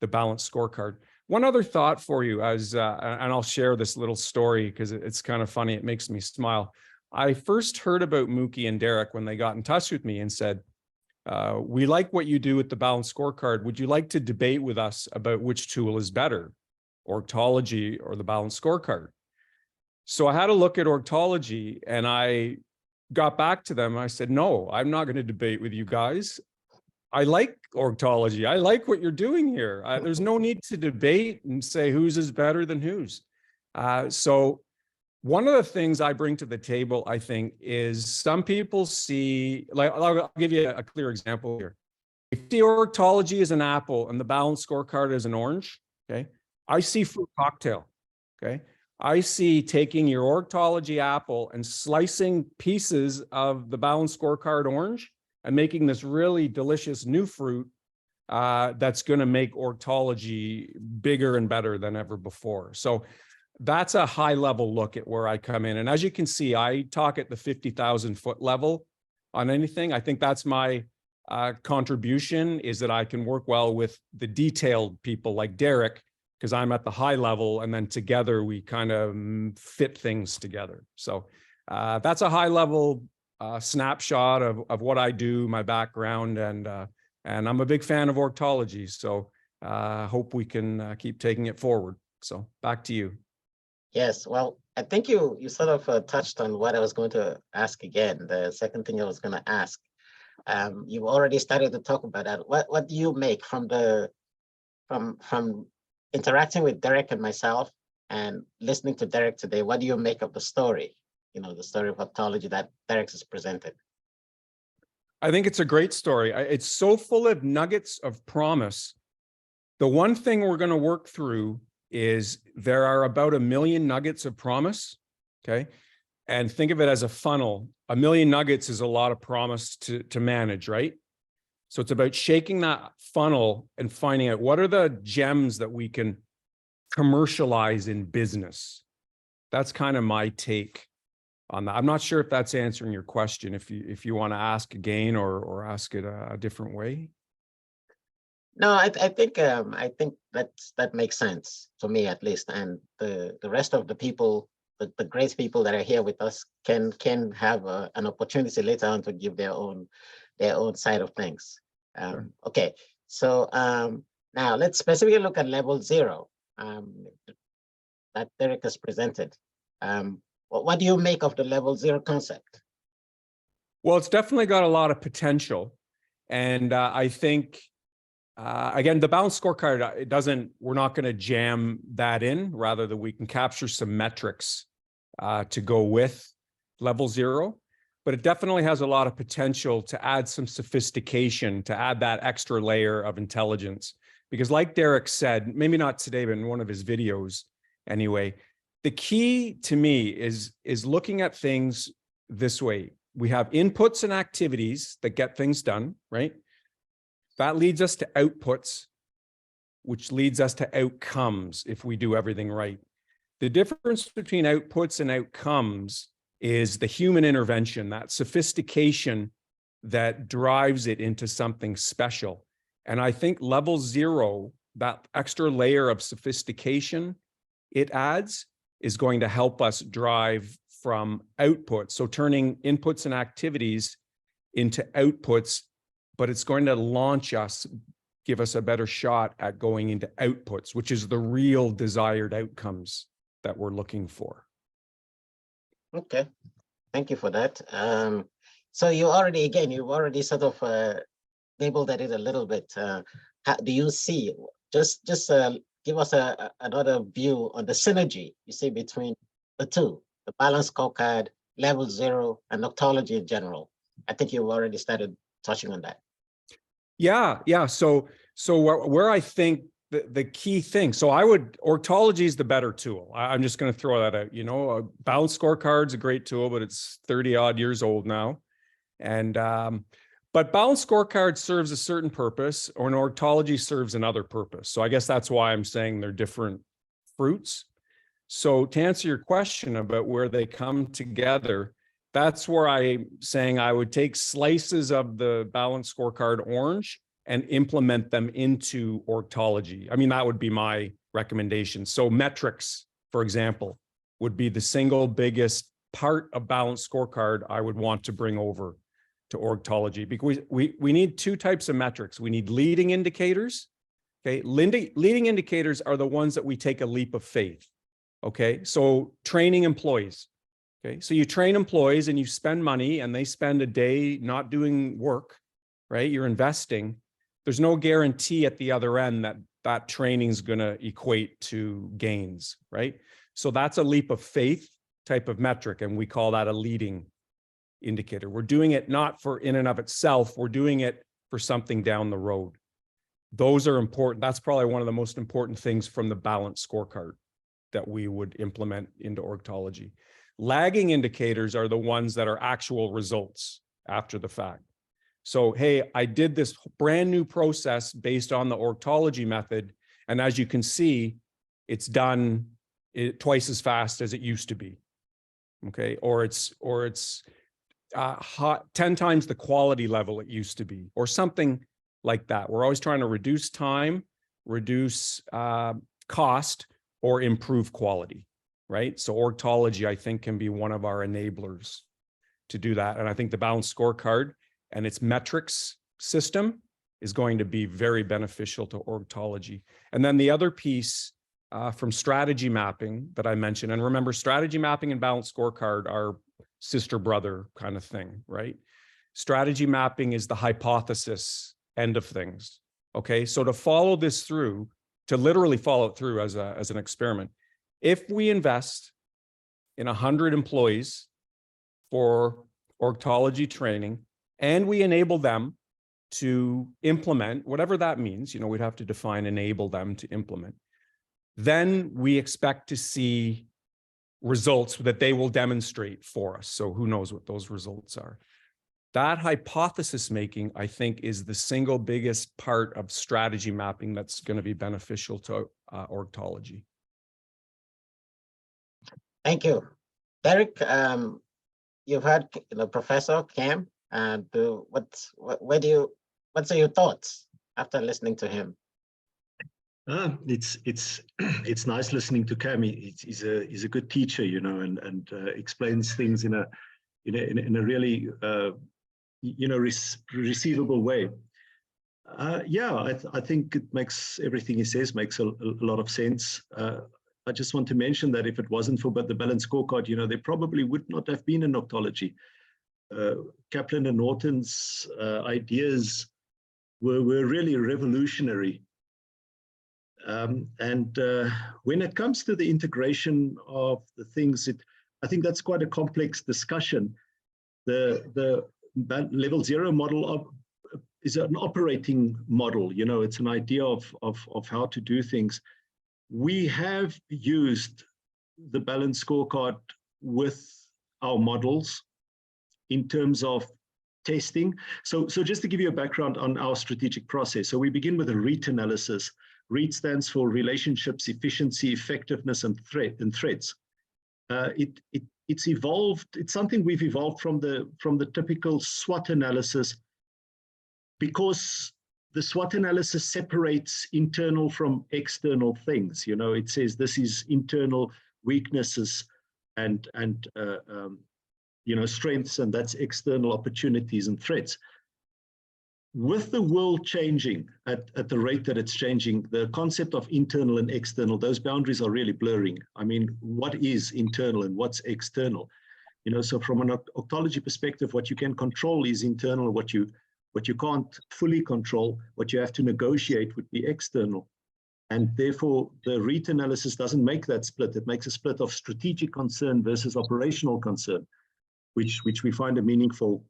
the balanced scorecard. One other thought for you and I'll share this little story because it's kind of funny. It makes me smile. I first heard about Mookie and Derek when they got in touch with me and said, we like what you do with the balanced scorecard. Would you like to debate with us about which tool is better, orgtology or the balanced scorecard? So I had a look at orgtology and I got back to them. I said, no, I'm not going to debate with you guys. I like orgtology. I like what you're doing here. There's no need to debate and say whose is better than whose. So one of the things I bring to the table, I think, is some people see, like, I'll give you a clear example here. If the orgtology is an apple and the balanced scorecard is an orange, okay, I see fruit cocktail, okay? I see taking your orgtology apple and slicing pieces of the balanced scorecard orange and making this really delicious new fruit that's going to make orgtology bigger and better than ever before. So that's a high level look at where I come in. And as you can see, I talk at the 50,000 foot level on anything. I think that's my contribution, is that I can work well with the detailed people like Derek, because I'm at the high level, and then together we kind of fit things together. So that's a high level snapshot of what I do, my background, and I'm a big fan of orgtology. So hope we can keep taking it forward. So back to you. Yes, well, I think you sort of touched on what I was going to ask again. The second thing I was going to ask. You've already started to talk about that. What do you make from interacting with Derek and myself and listening to Derek today? What do you make of the story? You know, the story of orgtology that Derek has presented. I think it's a great story. It's so full of nuggets of promise. The one thing we're going to work through is there are about 1 million nuggets of promise, okay? And think of it as a funnel. 1 million nuggets is a lot of promise to manage, right? So it's about shaking that funnel and finding out what are the gems that we can commercialize in business. That's kind of my take on that. I'm not sure if that's answering your question, if you want to ask again or ask it a different way. No, I think that makes sense to me, at least, and the rest of the people, the great people that are here with us, can have an opportunity later on to give their own side of things. Sure. Okay, so now let's specifically look at level 0 that Derek has presented. What do you make of the level 0 concept? Well, it's definitely got a lot of potential, and I think. Again, the balanced scorecard, we're not going to jam that in, rather that we can capture some metrics to go with level 0, but it definitely has a lot of potential to add some sophistication, to add that extra layer of intelligence. Because like Derek said, maybe not today, but in one of his videos anyway, the key to me is looking at things this way. We have inputs and activities that get things done, right? That leads us to outputs, which leads us to outcomes if we do everything right. The difference between outputs and outcomes is the human intervention, that sophistication that drives it into something special. And I think level 0, that extra layer of sophistication it adds, is going to help us drive from outputs. So turning inputs and activities into outputs, but it's going to launch us, give us a better shot at going into outputs, which is the real desired outcomes that we're looking for. Okay, Thank you for that. So you've already sort of labeled at it a little bit. How do you see, just give us another view on the synergy you see between the two, the Balanced Scorecard, Level Zero, and Orgtology in general? I think you've already started touching on that. Yeah. So where I think the key thing, Orgtology is the better tool. I'm just going to throw that out. A Balanced Scorecard is a great tool, but it's 30 odd years old now. And, but Balanced Scorecard serves a certain purpose, or an Orgtology serves another purpose. So I guess that's why I'm saying they're different fruits. So to answer your question about where they come together, that's where I'm saying I would take slices of the Balanced Scorecard orange and implement them into Orgtology. I mean, that would be my recommendation. So metrics, for example, would be the single biggest part of Balanced Scorecard I would want to bring over to Orgtology, because we need two types of metrics. We need leading indicators. Okay, leading indicators are the ones that we take a leap of faith. Okay, so training employees. Okay, so you train employees and you spend money and they spend a day not doing work, right? You're investing. There's no guarantee at the other end that that training is going to equate to gains, right? So that's a leap of faith type of metric, and we call that a leading indicator. We're doing it not for in and of itself, we're doing it for something down the road. Those are important. That's probably one of the most important things from the Balanced Scorecard that we would implement into Orgtology. Lagging indicators are the ones that are actual results after the fact. So, hey, I did this brand new process based on the Orgtology method, and as you can see, it's done twice as fast as it used to be. Okay, or it's 10 times the quality level it used to be, or something like that. We're always trying to reduce time, reduce cost, or improve quality, right? So Orgtology, I think, can be one of our enablers to do that. And I think the Balanced Scorecard and its metrics system is going to be very beneficial to Orgtology. And then the other piece from strategy mapping that I mentioned, and remember, strategy mapping and Balanced Scorecard are sister brother kind of thing, right? Strategy mapping is the hypothesis end of things. Okay, so to follow this through, to literally follow it through as an experiment, if we invest in 100 employees for Orgtology training and we enable them to implement, whatever that means, we'd have to define enable them to implement, then we expect to see results that they will demonstrate for us. So who knows what those results are. That hypothesis making, I think, is the single biggest part of strategy mapping that's going to be beneficial to Orgtology. Thank you. Derek, you've heard Professor Cam, and what's your thoughts after listening to him? It's nice listening to Cam. He's a good teacher, and explains things in a really receivable way. I think it makes everything he says makes a lot of sense. I just want to mention that if it wasn't for the Balanced Scorecard, there probably would not have been an Orgtology. Kaplan and Norton's ideas were really revolutionary. When it comes to the integration of the things, I think that's quite a complex discussion. The Level Zero model is an operating model. It's an idea of how to do things. We have used the Balanced Scorecard with our models in terms of testing. So just to give you a background on our strategic process. So we begin with a REAT analysis. REAT stands for relationships, efficiency, effectiveness, and threats. It's evolved. It's something we've evolved from the typical SWOT analysis, because the SWOT analysis separates internal from external things. It says this is internal weaknesses and strengths, and that's external opportunities and threats. With the world changing at the rate that it's changing, the concept of internal and external, those boundaries are really blurring. I mean, what is internal and what's external? You know, so from an orgtology perspective, what you can control is internal. What you can't fully control, what you have to negotiate would be external. And therefore, the REIT analysis doesn't make that split. It makes a split of strategic concern versus operational concern, which we find a meaningful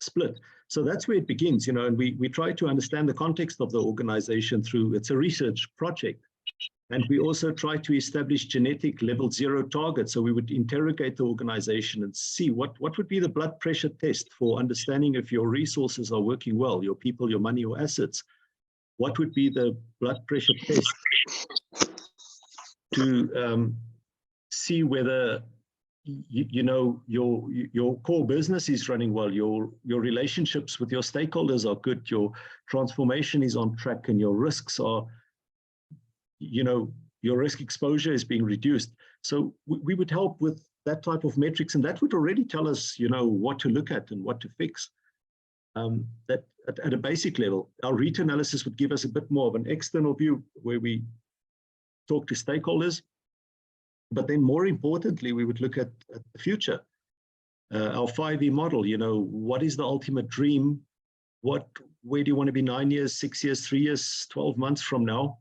split. So that's where it begins, you know, and we try to understand the context of the organization through, it's a research project. And we also try to establish genetic level 0 targets. So we would interrogate the organization and see what would be the blood pressure test for understanding if your resources are working well, your people, your money, your assets. What would be the blood pressure test to see whether you know your core business is running well, your relationships with your stakeholders are good, your transformation is on track, and your risks are, you know, your risk exposure is being reduced. So we would help with that type of metrics, and that would already tell us, you know, what to look at and what to fix. That at a basic level, our REIT analysis would give us a bit more of an external view where we talk to stakeholders. But then more importantly, we would look at the future. Our 5E model, you know, what is the ultimate dream? Where do you want to be 9 years, 6 years, 3 years, 12 months from now?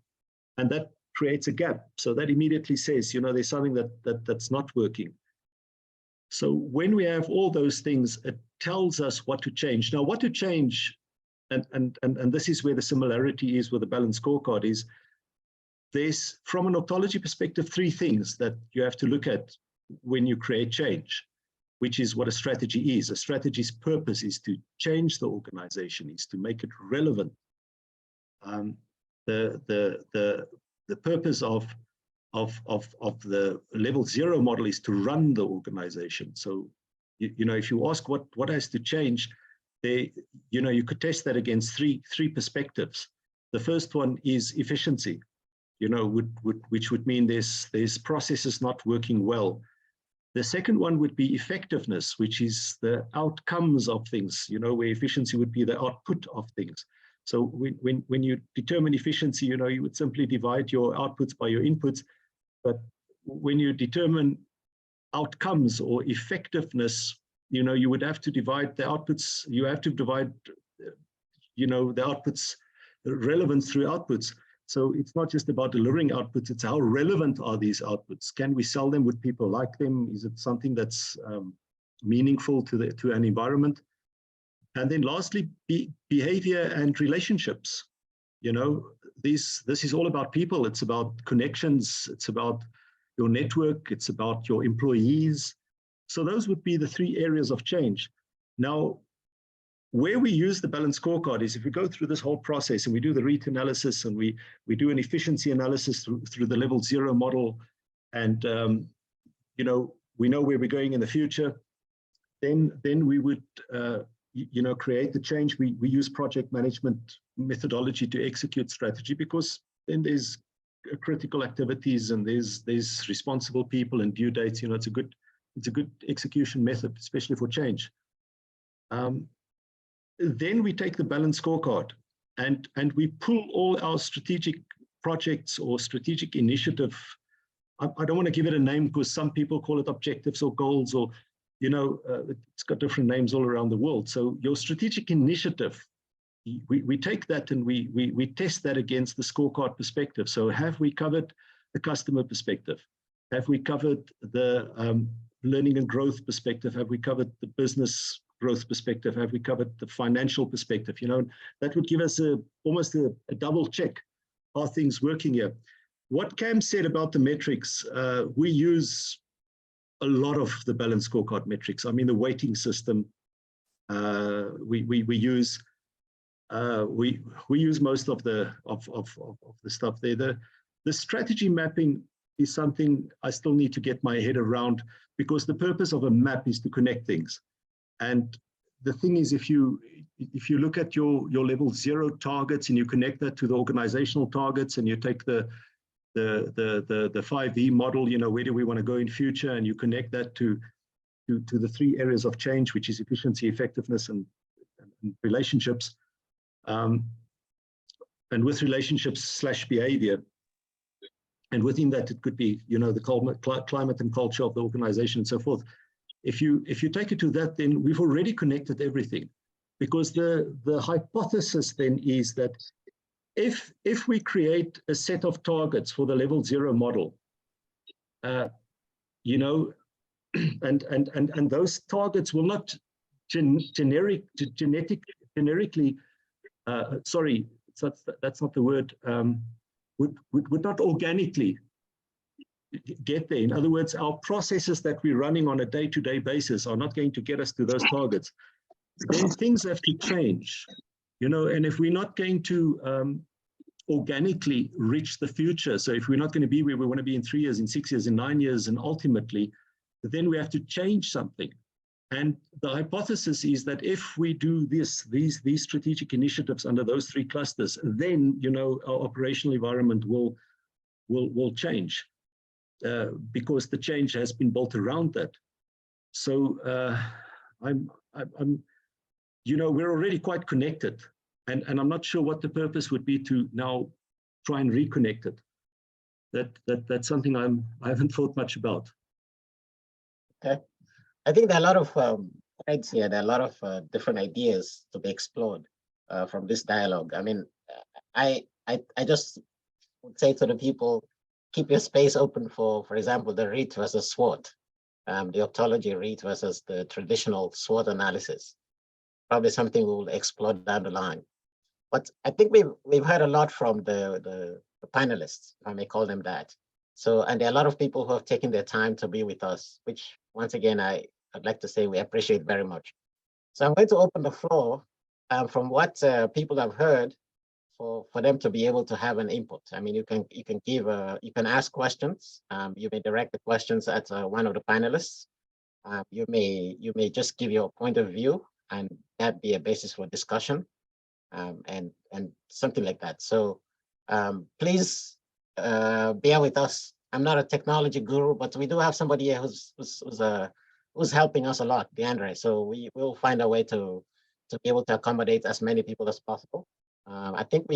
And that creates a gap. So that immediately says, you know, there's something that's not working. So when we have all those things, it tells us what to change. Now, what to change, and this is where the similarity is with the balanced scorecard, is there's, from an orgtology perspective, 3 things that you have to look at when you create change, which is what a strategy is. A strategy's purpose is to change the organization, is to make it relevant. The purpose of the level 0 model is to run the organization. So, you know, if you ask what has to change, you know, you could test that against three perspectives. The first one is efficiency, you know, which would mean there's processes not working well. The second one would be effectiveness, which is the outcomes of things, you know, where efficiency would be the output of things. So when you determine efficiency, you know, you would simply divide your outputs by your inputs. But when you determine outcomes or effectiveness, you know, you would have to divide the outputs. You have to divide, you know, the outputs, the relevance through outputs. So it's not just about delivering outputs, it's how relevant are these outputs? Can we sell them? Would people like them? Is it something that's meaningful to an environment? And then lastly, behavior and relationships. You know, this is all about people. It's about connections. It's about your network. It's about your employees. So those would be the 3 areas of change. Now, where we use the balanced scorecard is if we go through this whole process and we do the REIT analysis and we do an efficiency analysis through the level 0 model, and you know, we know where we're going in the future, then we would you know, create the change. We use project management methodology to execute strategy, because then there's critical activities and there's responsible people and due dates. You know, it's a good execution method, especially for change. Then we take the balanced scorecard and we pull all our strategic projects or strategic initiative. I don't want to give it a name because some people call it objectives or goals, or, you know, it's got different names all around the world. So your strategic initiative, we take that and we test that against the scorecard perspective. So have we covered the customer perspective? Have we covered the learning and growth perspective? Have we covered the business growth perspective? Have we covered the financial perspective? You know, that would give us almost a double check. Are things working here? What Cam said about the metrics, we use a lot of the balanced scorecard metrics. I mean, the weighting system, we use most of the stuff there. The strategy mapping is something I still need to get my head around, because the purpose of a map is to connect things. And the thing is, if you look at your level 0 targets and you connect that to the organizational targets, and you take the 5E model, you know, where do we want to go in future, and you connect that to the 3 areas of change, which is efficiency, effectiveness, and relationships, and with relationships / behavior. And within that, it could be, you know, the climate and culture of the organization and so forth. if you take it to that, then we've already connected everything, because the hypothesis then is that if we create a set of targets for the level 0 model, you know, and those targets will not generically, sorry, that's not the word, would not organically get there. In other words, our processes that we're running on a day-to-day basis are not going to get us to those targets. Then things have to change, you know, and if we're not going to organically reach the future, so if we're not going to be where we want to be in 3 years, in 6 years, in 9 years, and ultimately, then we have to change something. And the hypothesis is that if we do these strategic initiatives under those 3 clusters, then, you know, our operational environment will change, because the change has been built around that. So I'm, you know, we're already quite connected, and I'm not sure what the purpose would be to now try and reconnect it. That's something I haven't thought much about. Okay, I think there are a lot of threads here. There are a lot of different ideas to be explored from this dialogue. I mean, I just would say to the people, keep your space open for example, the REIT versus SWOT, the Orgtology REIT versus the traditional SWOT analysis. Probably something we'll explore down the line. But I think we've heard a lot from the panelists, if I may call them that. So, and there are a lot of people who have taken their time to be with us, which once again, I'd like to say we appreciate very much. So I'm going to open the floor from what people have heard for them to be able to have an input. I mean, you can ask questions. You may direct the questions at one of the panelists. You may just give your point of view, and that be a basis for discussion, and something like that. So please bear with us. I'm not a technology guru, but we do have somebody here who's helping us a lot, DeAndre. So we will find a way to be able to accommodate as many people as possible. I think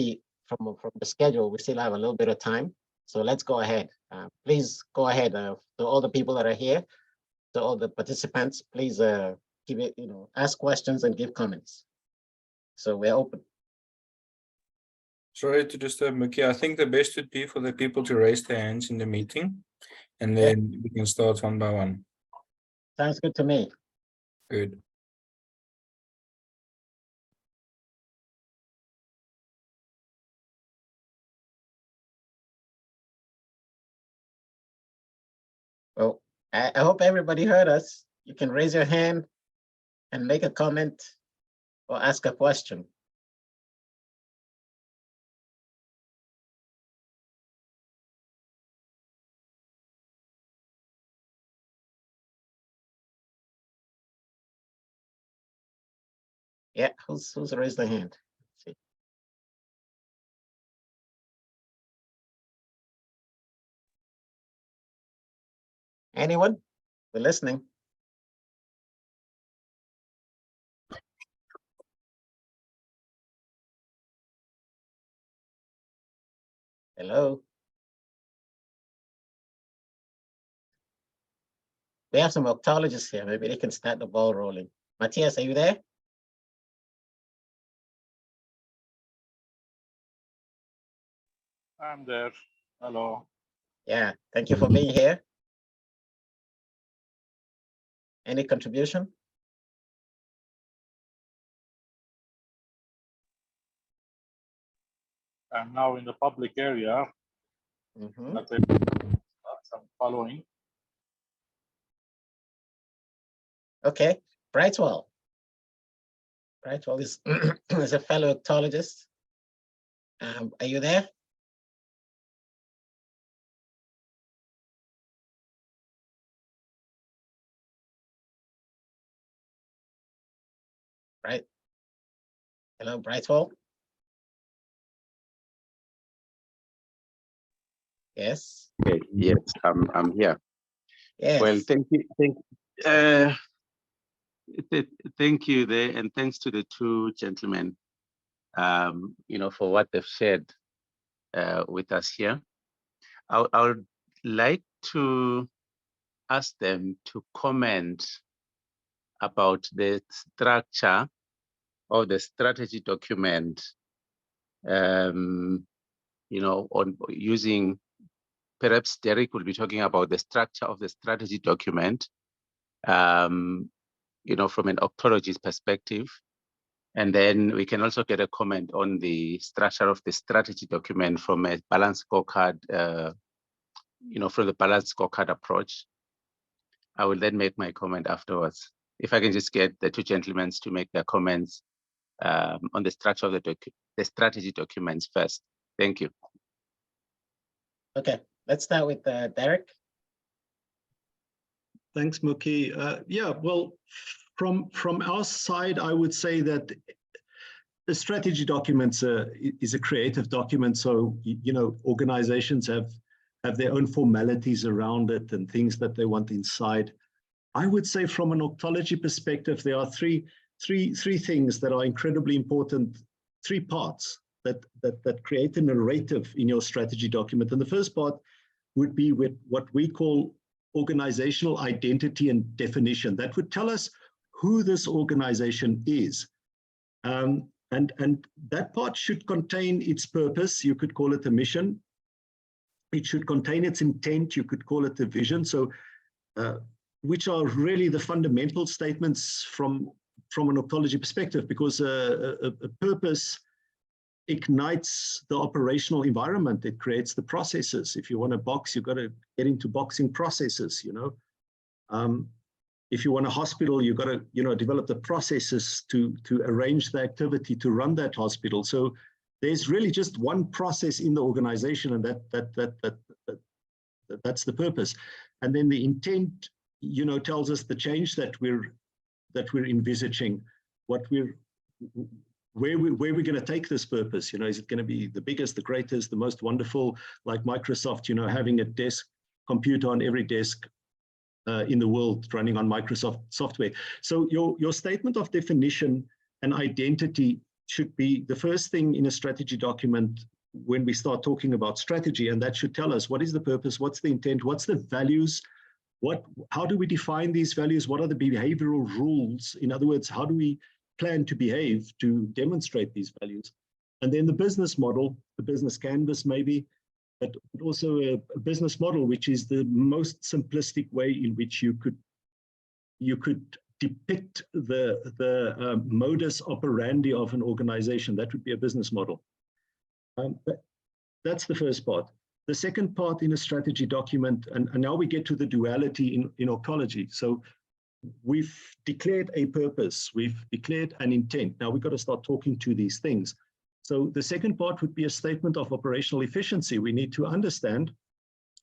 from the schedule, we still have a little bit of time. So let's go ahead. Please go ahead to all the people that are here, to all the participants. Please give it, you know, ask questions and give comments. So we're open. Sorry to disturb, Muki. I think the best would be for the people to raise their hands in the meeting, and then we can start one by one. Sounds good to me. Good. Well, I hope everybody heard us. You can raise your hand and make a comment or ask a question. Yeah, who's raised their hand? Let's see. Anyone? We're listening. Hello. We have some orgtologists here. Maybe they can start the ball rolling. Matthias, are you there? I'm there. Hello. Yeah, thank you for being here. Any contribution? I'm now in the public area. Mm-hmm. I'm following. Okay, Brightwell. Brightwell is, is a fellow orgtologist. Are you there? Right. Hello, Brightwell. Yes. Okay, yes, I'm here. Yes. Well, thank you there, and thanks to the two gentlemen, you know, for what they've shared with us here. I would like to ask them to comment about the structure of the strategy document, you know, on using, perhaps Derek will be talking about the structure of the strategy document, you know, from an orgtologist perspective. And then we can also get a comment on the structure of the strategy document from a balanced scorecard, you know, from the balanced scorecard approach. I will then make my comment afterwards. If I can just get the two gentlemen to make their comments on the structure of the strategy documents first. Thank you. Okay, let's start with Derek. Thanks, Muki. Yeah, well, from our side, I would say that the strategy documents is a creative document. So, you know, organizations have their own formalities around it and things that they want inside. I would say from an orgtology perspective, there are three things that are incredibly important, three parts that create a narrative in your strategy document. And the first part would be with what we call organizational identity and definition. That would tell us who this organization is. And that part should contain its purpose. You could call it a mission. It should contain its intent. You could call it a vision. So, which are really the fundamental statements from an orgtology perspective, because a purpose ignites the operational environment. It creates the processes. If you want to box, you've got to get into boxing processes, you know. If you want a hospital, you've got to, you know, develop the processes to arrange the activity to run that hospital. So there's really just one process in the organization, and that's the purpose. And then the intent, you know, tells us the change that we're envisaging, where we're going to take this purpose. You know, is it going to be the biggest, the greatest, the most wonderful, like Microsoft, you know, having a desk computer on every desk in the world running on Microsoft software. So your statement of definition and identity should be the first thing in a strategy document when we start talking about strategy, and that should tell us what is the purpose, what's the intent, what's the values, how do we define these values, what are the behavioral rules? In other words, how do we plan to behave to demonstrate these values? And then the business model, the business canvas maybe, but also a business model, which is the most simplistic way in which you could depict the modus operandi of an organization. That would be a business model. That's the first part. The second part in a strategy document, and now we get to the duality in orgtology. So we've declared a purpose, we've declared an intent. Now we've got to start talking to these things. So the second part would be a statement of operational efficiency. We need to understand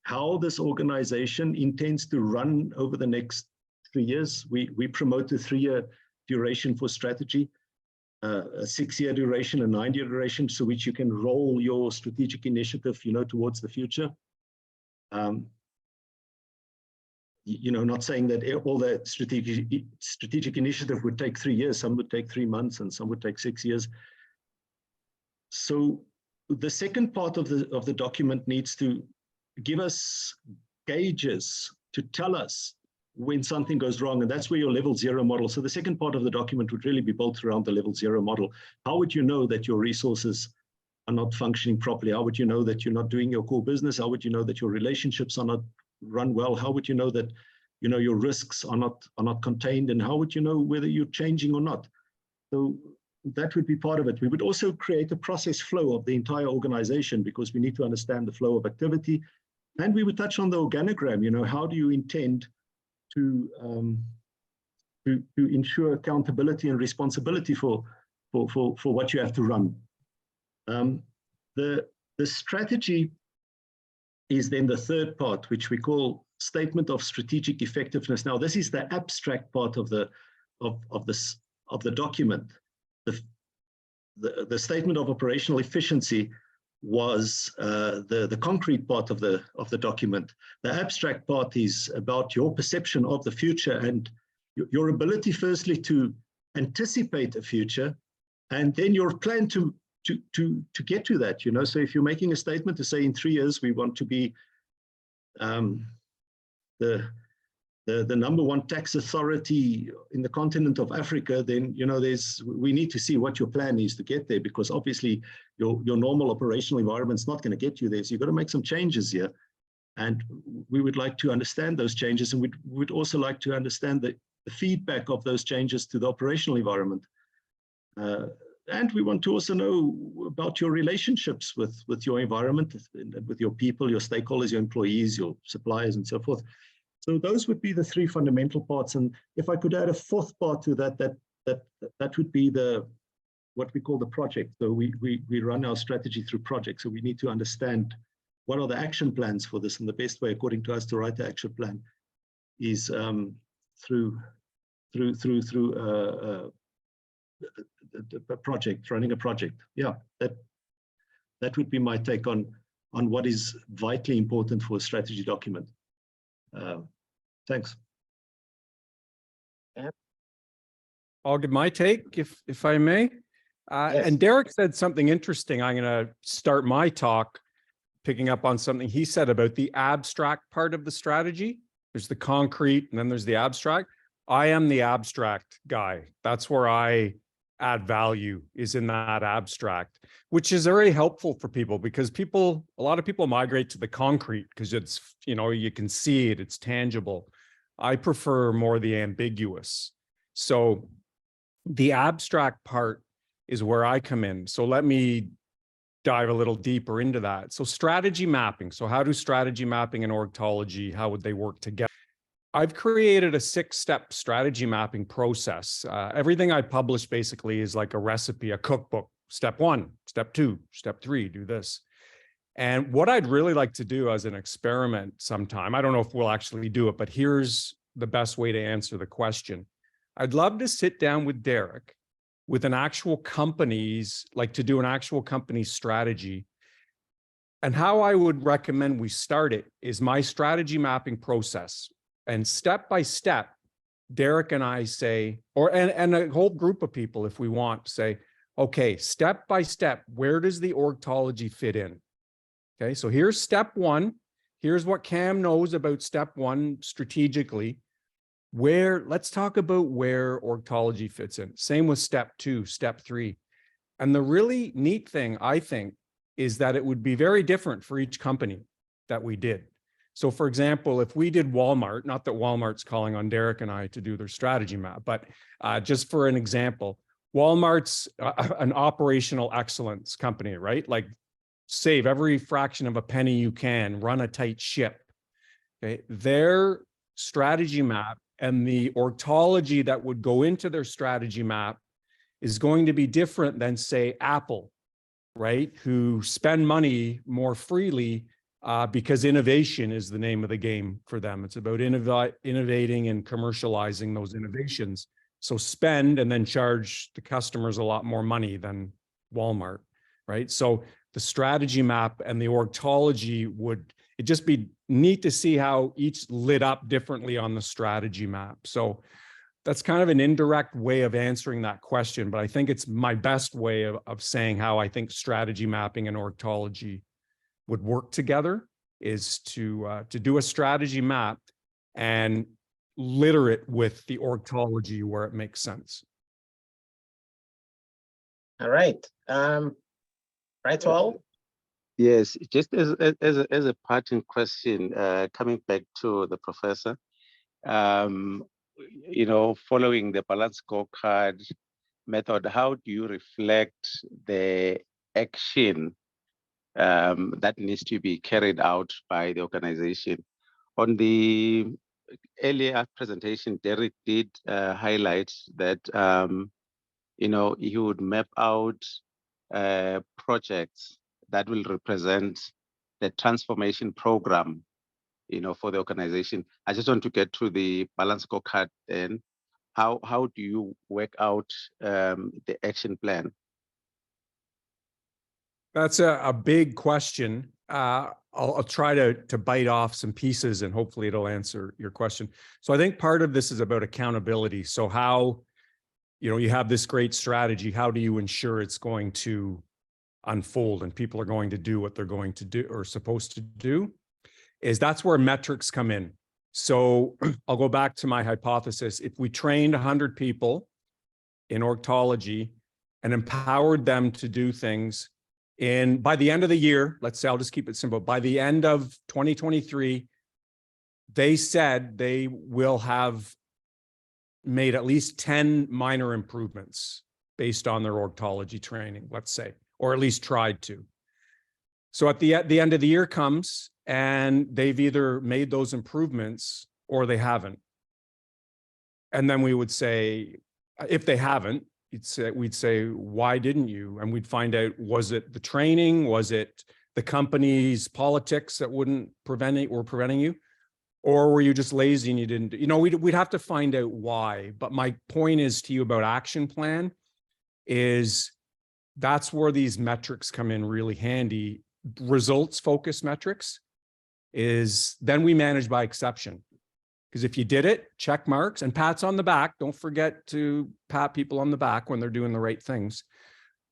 how this organization intends to run over the next 3 years. We promote a 3-year duration for strategy, a 6-year duration, a 9-year duration, so which you can roll your strategic initiative, you know, towards the future. You know, not saying that all that strategic initiative would take 3 years. Some would take 3 months, and some would take 6 years. So the second part of the document needs to give us gauges to tell us when something goes wrong, and that's where your level zero model. So the second part of the document would really be built around the level zero model. How would you know that your resources are not functioning properly? How would you know that you're not doing your core business? How would you know that your relationships are not run well? How would you know that, you know, your risks are not contained? And how would you know whether you're changing or not? So that would be part of it. We would also create a process flow of the entire organization, because we need to understand the flow of activity. And we would touch on the organogram. You know, how do you intend to ensure accountability and responsibility for what you have to run? The strategy is then the third part, which we call statement of strategic effectiveness. Now, this is the abstract part of the document. The statement of operational efficiency was the concrete part of the document. The abstract part is about your perception of the future and your ability, firstly, to anticipate a future, and then your plan to get to that. You know, so if you're making a statement to say in 3 years we want to be the the number one tax authority in the continent of Africa, then, you know, we need to see what your plan is to get there, because obviously your normal operational environment's not going to get you there. So you've got to make some changes here. And we would like to understand those changes, and we'd also like to understand the feedback of those changes to the operational environment. And we want to also know about your relationships with your environment, with your people, your stakeholders, your employees, your suppliers, and so forth. So those would be the three fundamental parts. And if I could add a fourth part to that, that would be what we call the project. So we run our strategy through projects. So we need to understand what are the action plans for this, and the best way, according to us, to write the action plan is through a project, running a project. Yeah, that would be my take on what is vitally important for a strategy document. Thanks. I'll give my take if I may. Yes. And Derek said something interesting. I'm going to start my talk picking up on something he said about the abstract part of the strategy. There's the concrete and then there's the abstract. I am the abstract guy. That's where I add value, is in that abstract, which is very helpful for people, because a lot of people migrate to the concrete because it's, you know, you can see it, it's tangible. I prefer more the ambiguous. So the abstract part is where I come in. So let me dive a little deeper into that. So strategy mapping. So how do strategy mapping and orgtology, how would they work together? I've created a 6-step strategy mapping process. Everything I publish basically is like a recipe, a cookbook. Step 1, step 2, step 3, do this. And what I'd really like to do as an experiment sometime, I don't know if we'll actually do it, but here's the best way to answer the question. I'd love to sit down with Derek with an actual company's, like to do an actual company strategy. And how I would recommend we start it is my strategy mapping process. And step by step, Derek and I say, and a whole group of people, if we want, say, okay, step by step, where does the orgtology fit in? Okay, so here's step 1. Here's what Cam knows about step 1 strategically. Let's talk about where orgtology fits in. Same with step 2, step 3. And the really neat thing, I think, is that it would be very different for each company that we did. So for example, if we did Walmart, not that Walmart's calling on Derek and I to do their strategy map, but just for an example, Walmart's an operational excellence company, right? Like save every fraction of a penny you can, run a tight ship. Okay, their strategy map and the orgtology that would go into their strategy map is going to be different than, say, Apple, right? Who spend money more freely because innovation is the name of the game for them. It's about innovating and commercializing those innovations. So spend and then charge the customers a lot more money than Walmart, right? So the strategy map and the orgtology it'd just be neat to see how each lit up differently on the strategy map. So that's kind of an indirect way of answering that question, but I think it's my best way of saying how I think strategy mapping and orgtology would work together, is to do a strategy map and litter it with the orgtology where it makes sense. All right. Right, all? Yes, just as a parting question, coming back to the professor, you know, following the balanced scorecard method, how do you reflect the action that needs to be carried out by the organization? On the earlier presentation, Derek did highlight that, you know, he would map out projects that will represent the transformation program, you know, for the organization. I just want to get to the balanced scorecard then. How do you work out the action plan? That's a big question. I'll try to bite off some pieces and hopefully it'll answer your question. So I think part of this is about accountability. So how, you know, you have this great strategy, how do you ensure it's going to unfold and people are going to do what they're going to do or supposed to do? That's where metrics come in. So I'll go back to my hypothesis. If we trained 100 people in orgtology and empowered them to do things by the end of the year, let's say, I'll just keep it simple, by the end of 2023, they said they will have made at least 10 minor improvements based on their orgtology training, let's say, or at least tried to. So at the end of the year comes and they've either made those improvements or they haven't. And then we would say, if they haven't, we'd say, why didn't you? And we'd find out, was it the training? Was it the company's politics that were preventing you? Or were you just lazy and you didn't, we'd have to find out why. But my point is to you about action plan is that's where these metrics come in really handy. Results focused metrics is then we manage by exception. Because if you did it, check marks and pats on the back. Don't forget to pat people on the back when they're doing the right things.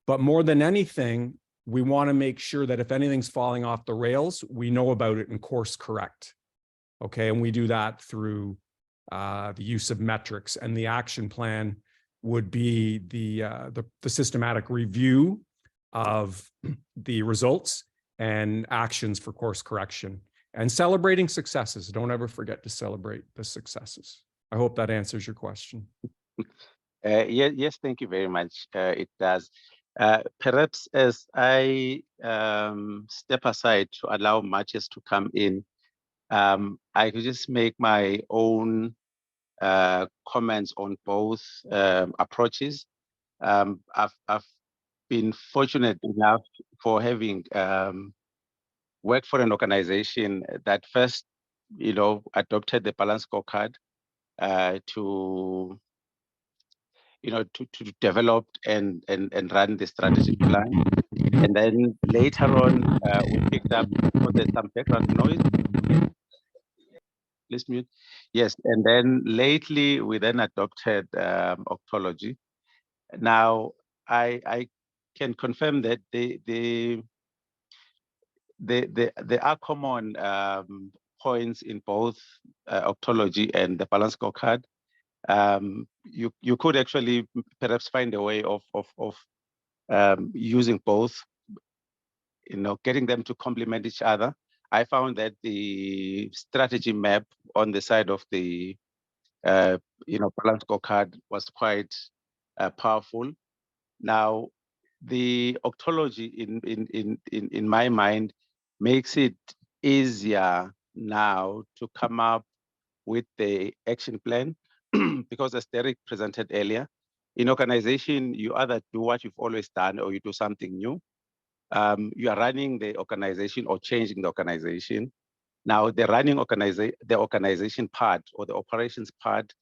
But more than anything, we want to make sure that if anything's falling off the rails, we know about it and course correct. Okay, and we do that through the use of metrics, and the action plan would be the systematic review of the results and actions for course correction. And celebrating successes. Don't ever forget to celebrate the successes. I hope that answers your question. Yes, thank you very much. It does. Perhaps as I step aside to allow Matches to come in, I could just make my own comments on both approaches. I've been fortunate enough for having worked for an organization that first, adopted the Balanced Scorecard to develop and run the strategic plan. And then later on, we picked up, there's some background noise. Please mute. Yes, and then lately we then adopted Orgtology. Now, I can confirm that there are common points in both Orgtology and the Balanced Scorecard. You could actually perhaps find a way of using both, getting them to complement each other. I found that the strategy map on the side of the Balanced Scorecard was quite powerful. Now, the Orgtology in my mind makes it easier now to come up with the action plan because, as Derek presented earlier, in organization, you either do what you've always done or you do something new. You are running the organization or changing the organization. Now, the organization part or the operations part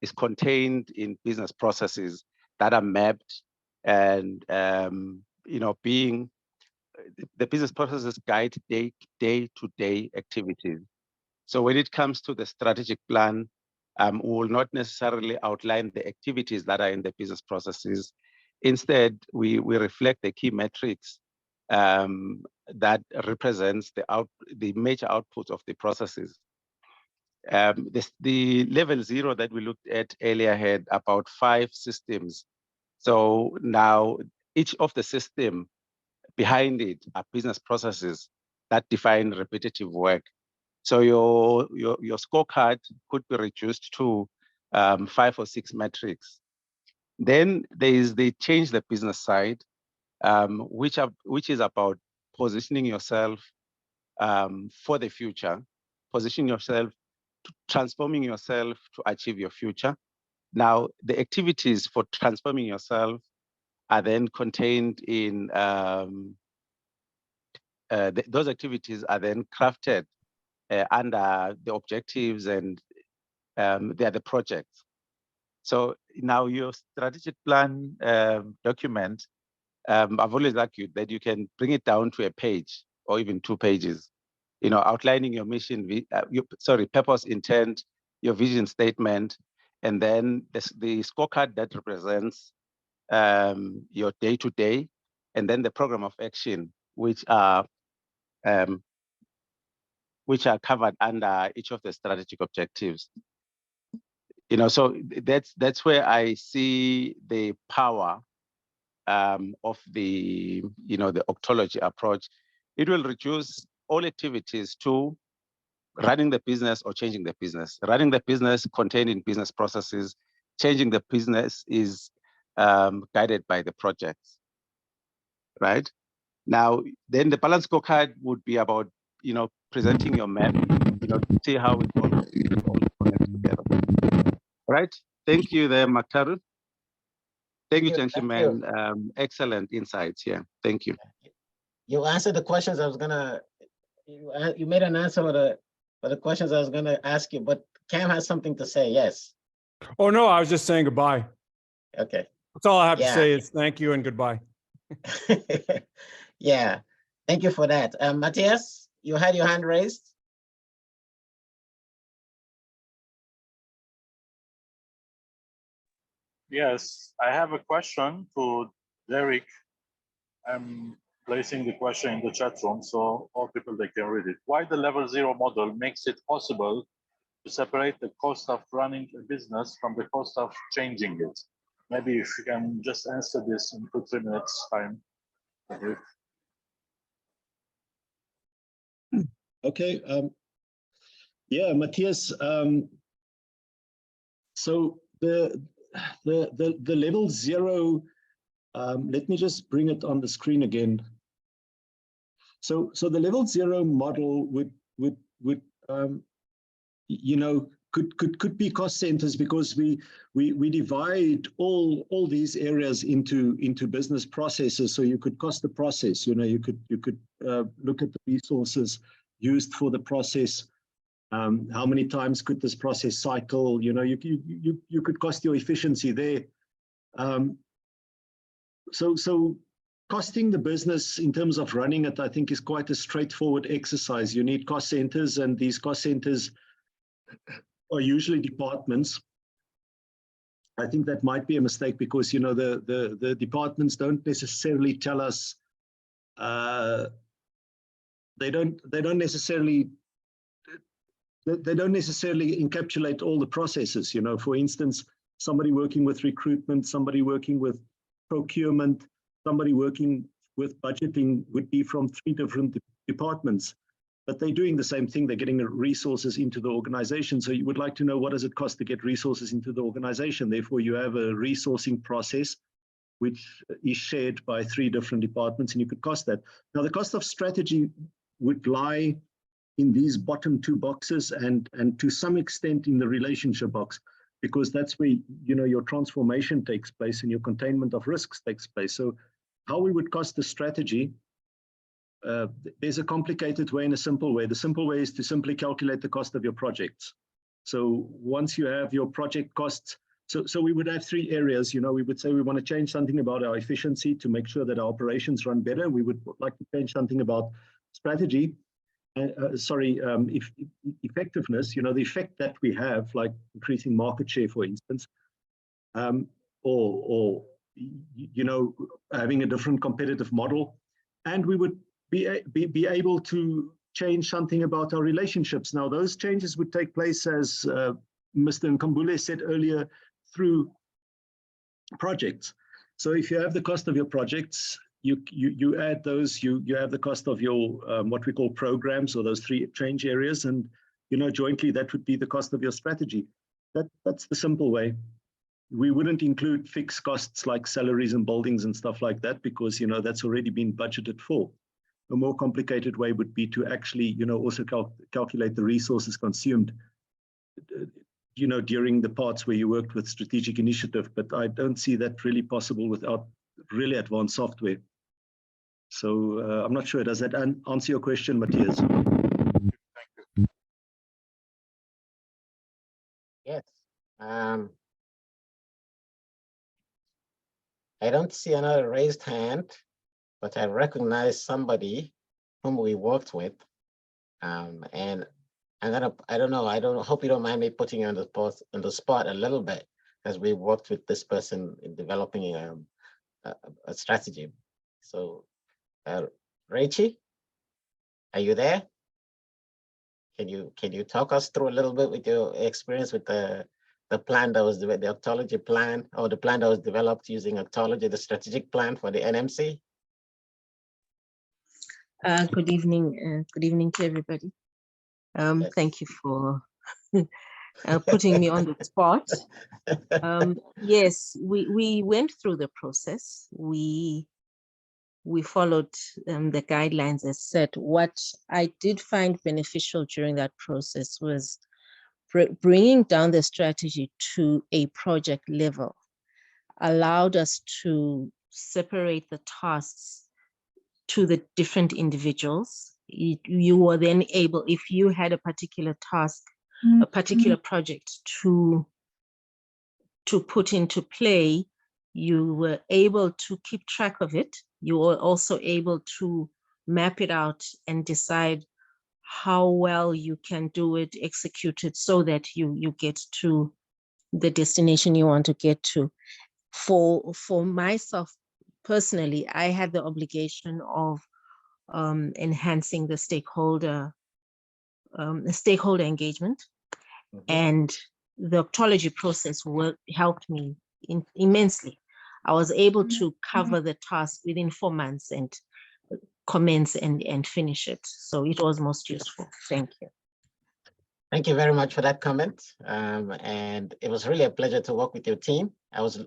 is contained in business processes that are mapped and being the business processes guide day-to-day activities. So when it comes to the strategic plan, we will not necessarily outline the activities that are in the business processes. Instead, we reflect the key metrics that represents the major outputs of the processes. The level 0 that we looked at earlier had about 5 systems. So now each of the system behind it are business processes that define repetitive work. So your scorecard could be reduced to 5 or 6 metrics. Then there is the change the business side, which is about positioning yourself for the future, positioning yourself, transforming yourself to achieve your future. Now, the activities for transforming yourself are then contained in those activities are then crafted under the objectives and they are the projects. So now your strategic plan document, I've always argued that you can bring it down to a page or even 2 pages, outlining your mission, purpose, intent, your vision statement, and then the scorecard that represents your day-to-day, and then the program of action, which are which are covered under each of the strategic objectives. So that's where I see the power of the the Orgtology approach. It will reduce all activities to running the business or changing the business. Running the business contained in business processes. Changing the business is guided by the projects, right? Now, then the Balanced Scorecard would be about presenting your map, to see how it all connects together. All right. Thank you there, Muctaru. Thank you, gentlemen. Excellent insights here. Thank you. You answered the questions I was gonna. You made an answer for the questions I was gonna ask you, but Cam has something to say. Yes. Oh no, I was just saying goodbye. Okay. That's all I have to say is thank you and goodbye. Yeah. Thank you for that. Matthias, you had your hand raised. Yes, I have a question to Derek. I'm placing the question in the chat room so all people they can read it. Why the level zero model makes it possible to separate the cost of running a business from the cost of changing it? Maybe if you can just answer this in 2-3 minutes time. Okay. Yeah, Matthias. So the level zero. Let me just bring it on the screen again. So the level zero model would could be cost centers, because we divide all these areas into business processes. So you could cost the process. You could look at the resources used for the process. How many times could this process cycle? You could cost your efficiency there. So costing the business in terms of running it, I think, is quite a straightforward exercise. You need cost centers, and these cost centers are usually departments. I think that might be a mistake, because the departments don't necessarily tell us. They don't necessarily encapsulate all the processes. For instance, somebody working with recruitment, somebody working with procurement, somebody working with budgeting would be from 3 different departments, but they're doing the same thing. They're getting the resources into the organization. So you would like to know, what does it cost to get resources into the organization? Therefore, you have a resourcing process which is shared by 3 different departments, and you could cost that. Now, the cost of strategy would lie in these bottom 2 boxes, and to some extent in the relationship box, because that's where your transformation takes place and your containment of risks takes place. So how we would cost the strategy, there's a complicated way and a simple way. The simple way is to simply calculate the cost of your projects. So once you have your project costs, so we would have 3 areas. We would say we want to change something about our efficiency to make sure that our operations run better. We would like to change something about strategy. Effectiveness, the effect that we have, like increasing market share, for instance, or having a different competitive model. And we would be able to change something about our relationships. Now, those changes would take place, as Mr. Nkambule said earlier, through projects. So if you have the cost of your projects, you add those, you have the cost of your what we call programs, or those 3 change areas, and jointly that would be the cost of your strategy. That's the simple way. We wouldn't include fixed costs like salaries and buildings and stuff like that, because that's already been budgeted for. A more complicated way would be to actually also calculate the resources consumed during the parts where you worked with strategic initiative, but I don't see that really possible without really advanced software. So I'm not sure. Does that answer your question, Matthias? Thank you. Yes. I don't see another raised hand, but I recognize somebody whom we worked with. And I don't know, I hope you don't mind me putting you on the spot a little bit, as we worked with this person in developing a strategy. So, Rachie, are you there? Can you talk us through a little bit with your experience with the plan that was the Orgtology plan, or the plan that was developed using Orgtology, the strategic plan for the NMC? Good evening to everybody. Yes. Thank you for putting me on the spot. Yes, we went through the process. We followed the guidelines as set. What I did find beneficial during that process was bringing down the strategy to a project level, allowed us to separate the tasks to the different individuals. You were then able, if you had a particular task, a particular project to put into play, you were able to keep track of it. You were also able to map it out and decide how well you can do it, execute it, so that you get to the destination you want to get to. For myself personally, I had the obligation of enhancing the stakeholder engagement, and the Orgtology process helped me immensely. I was able to cover the task within 4 months and commence and finish it. So it was most useful. Thank you. Thank you very much for that comment. And it was really a pleasure to work with your team. I was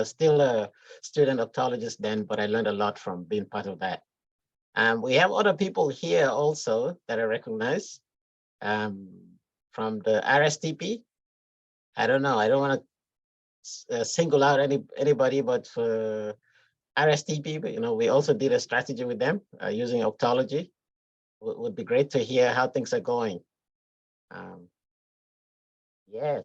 still a student Orgtologist then, but I learned a lot from being part of that. We have other people here also that I recognize from the RSTP. I don't know, I don't want to single out anybody, but for RSTP, we also did a strategy with them using Orgtology. Would be great to hear how things are going. Yes,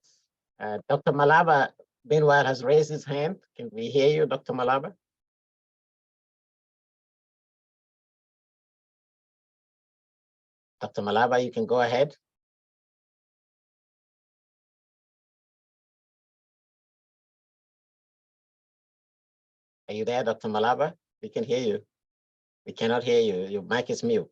Dr. Malaba, meanwhile, has raised his hand. Can we hear you, Dr. Malaba? Dr. Malaba, you can go ahead. Are you there, Dr. Malaba? We can hear you. We cannot hear you. Your mic is mute.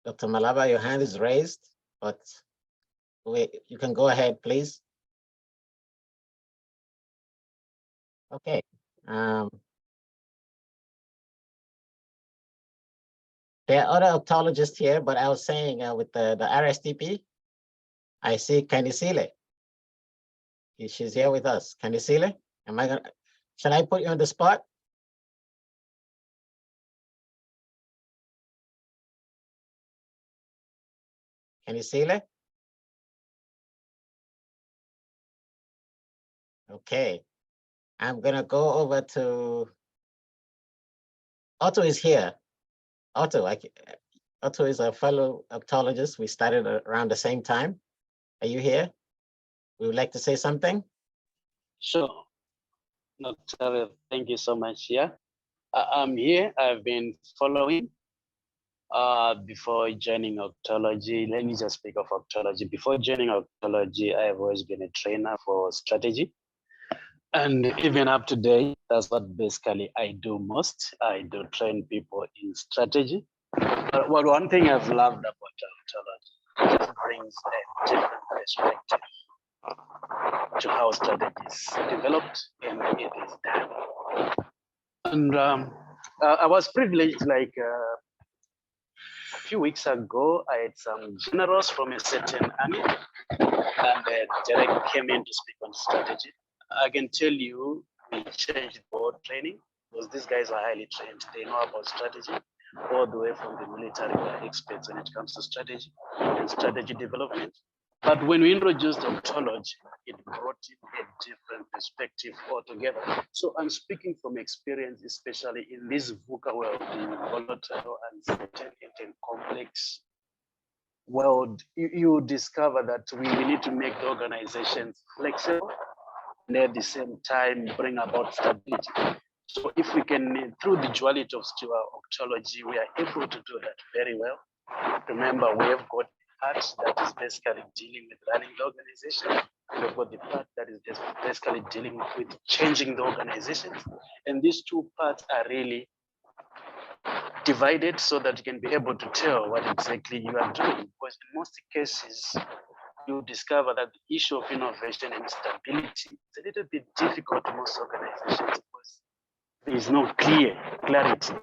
Dr. Malaba, your hand is raised, but you can go ahead, please. Okay. There are other Orgtologists here, but I was saying with the RSTP, I see Kanisile. She's here with us. Kanisile, shall I put you on the spot? Kanisile? Okay. I'm gonna go over to Otto is here. Otto is a fellow Orgtologist. We started around the same time. Are you here? We would like to say something. Sure. Muctaru, thank you so much. Yeah, I'm here. I've been following before joining Orgtology. Let me just speak of Orgtology. Before joining Orgtology, I've always been a trainer for strategy. And even up to date, that's what basically I do most. I do train people in strategy. But one thing I've loved about Orgtology, it brings a different perspective to how strategy is developed and it is done. And I was privileged, like a few weeks ago, I had some generals from a certain army, and Derek came in to speak on strategy. I can tell you, we changed board training because these guys are highly trained. They know about strategy all the way from the military. They're experts when it comes to strategy and strategy development. But when we introduced Orgtology, it brought in a different perspective altogether. So I'm speaking from experience, especially in this VUCA world, the volatile, uncertain, and complex world. You discover that we need to make the organizations flexible and at the same time bring about stability. So if we can, through the duality of Orgtology, we are able to do that very well. Remember, we have got part that is basically dealing with running the organization. We've got the part that is just basically dealing with changing the organization. And these two parts are really divided so that you can be able to tell what exactly you are doing. Because in most cases, you discover that the issue of innovation and stability is a little bit difficult in most organizations because there is no clarity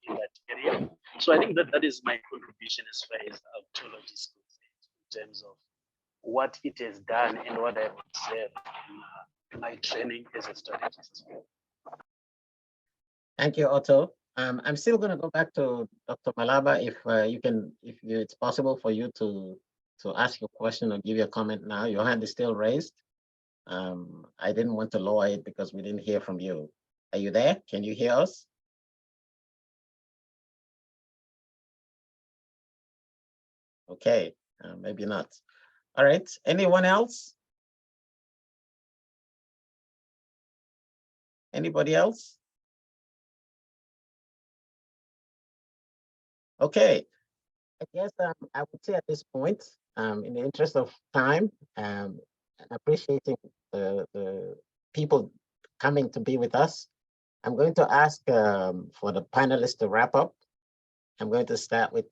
in that area. So I think that is my contribution as far as Orgtology is concerned in terms of what it has done and what I've observed in my training as a strategist. Thank you, Otto. I'm still going to go back to Dr. Malaba if it's possible for you to ask your question or give your comment now. Your hand is still raised. I didn't want to lower it because we didn't hear from you. Are you there? Can you hear us? Okay, maybe not. All right, anyone else? Anybody else? Okay, I guess I would say at this point, in the interest of time, and appreciating the people coming to be with us, I'm going to ask for the panelists to wrap up. I'm going to start with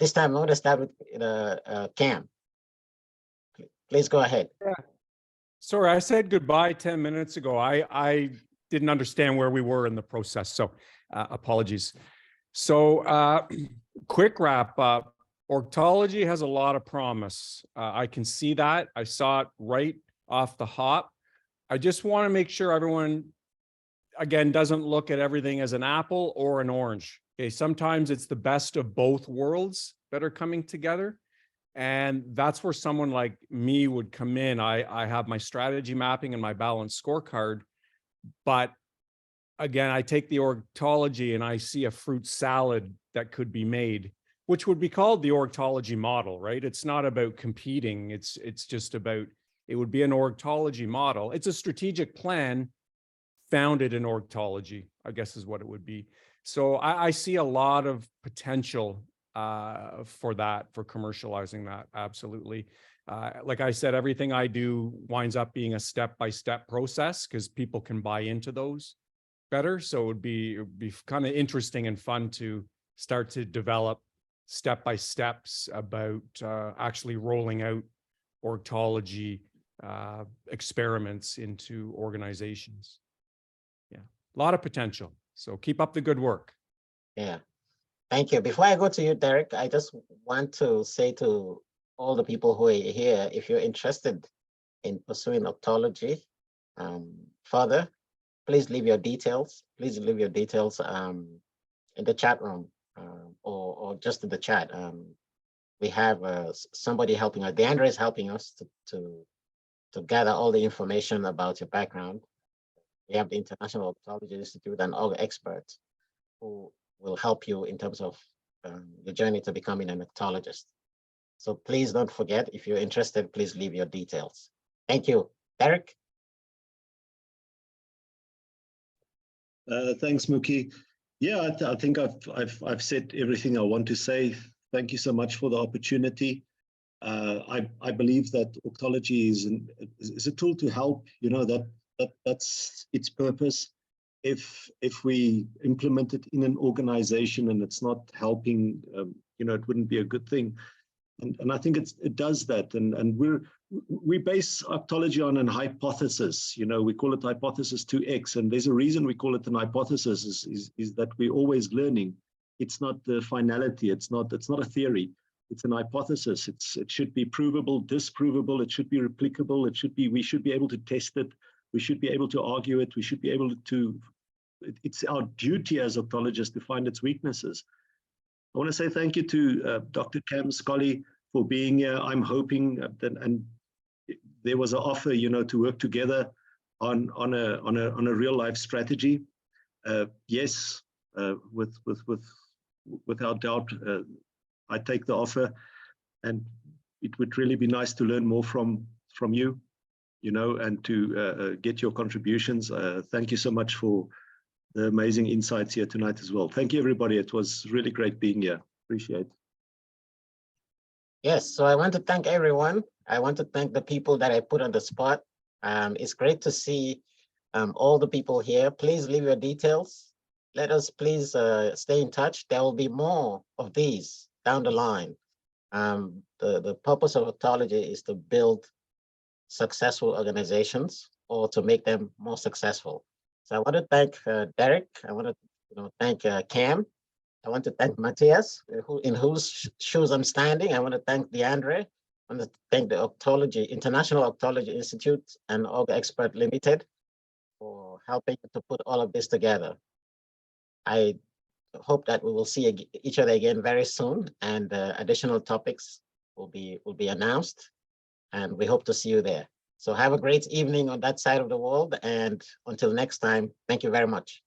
this time I'm going to start with Cam. Please go ahead. Yeah. Sorry, I said goodbye 10 minutes ago. I didn't understand where we were in the process, so apologies. So quick wrap up. Orgtology has a lot of promise. I can see that. I saw it right off the hop. I just want to make sure everyone, again, doesn't look at everything as an apple or an orange. Okay, sometimes it's the best of both worlds that are coming together. And that's where someone like me would come in. I have my strategy mapping and my balanced scorecard, but again, I take the orgtology and I see a fruit salad that could be made, which would be called the orgtology model, right? It's not about competing. It's just about, it would be an orgtology model. It's a strategic plan founded in orgtology, I guess is what it would be. So I see a lot of potential for that, for commercializing that, absolutely. Like I said, everything I do winds up being a step-by-step process because people can buy into those better. So it would be kind of interesting and fun to start to develop step-by-steps about actually rolling out orgtology experiments into organizations. Yeah, a lot of potential. So keep up the good work. Yeah, thank you. Before I go to you, Derek, I just want to say to all the people who are here, if you're interested in pursuing orgtology further, please leave your details. Please leave your details in the chat room or just in the chat. We have somebody helping us. Deandra is helping us to gather all the information about your background. We have the International Orgtology Institute and all the experts who will help you in terms of the journey to becoming an orgtologist. So please don't forget, if you're interested, please leave your details. Thank you. Derek? Thanks, Muki. Yeah, I think I've said everything I want to say. Thank you so much for the opportunity. I believe that orgtology is a tool to help. You know, that's its purpose. If we implement it in an organization and it's not helping, you know, it wouldn't be a good thing. And I think it does that. And we base orgtology on an hypothesis. You know, we call it hypothesis 2x, and there's a reason we call it an hypothesis is that we're always learning. It's not the finality. It's not a theory. It's an hypothesis. It should be provable, disprovable. It should be replicable. We should be able to test it. We should be able to argue it. We should be able to. It's our duty as orgtologists to find its weaknesses. I want to say thank you to Dr. Cameron Scholey for being here. I'm hoping that, and there was an offer, you know, to work together on a real life strategy. Yes, without doubt, I take the offer, and it would really be nice to learn more from you, you know, and to get your contributions. Thank you so much for the amazing insights here tonight as well. Thank you, everybody. It was really great being here. Appreciate it. Yes, so I want to thank everyone. I want to thank the people that I put on the spot. It's great to see all the people here. Please leave your details. Let us please stay in touch. There will be more of these down the line. The purpose of Orgtology is to build successful organizations or to make them more successful. So I want to thank Derek. I want to thank Cam. I want to thank Matthias, in whose shoes I'm standing. I want to thank DeAndre. I want to thank the International Orgtology Institute and Org Expert Limited for helping to put all of this together. I hope that we will see each other again very soon, and additional topics will be announced, and we hope to see you there. So have a great evening on that side of the world, and until next time, thank you very much.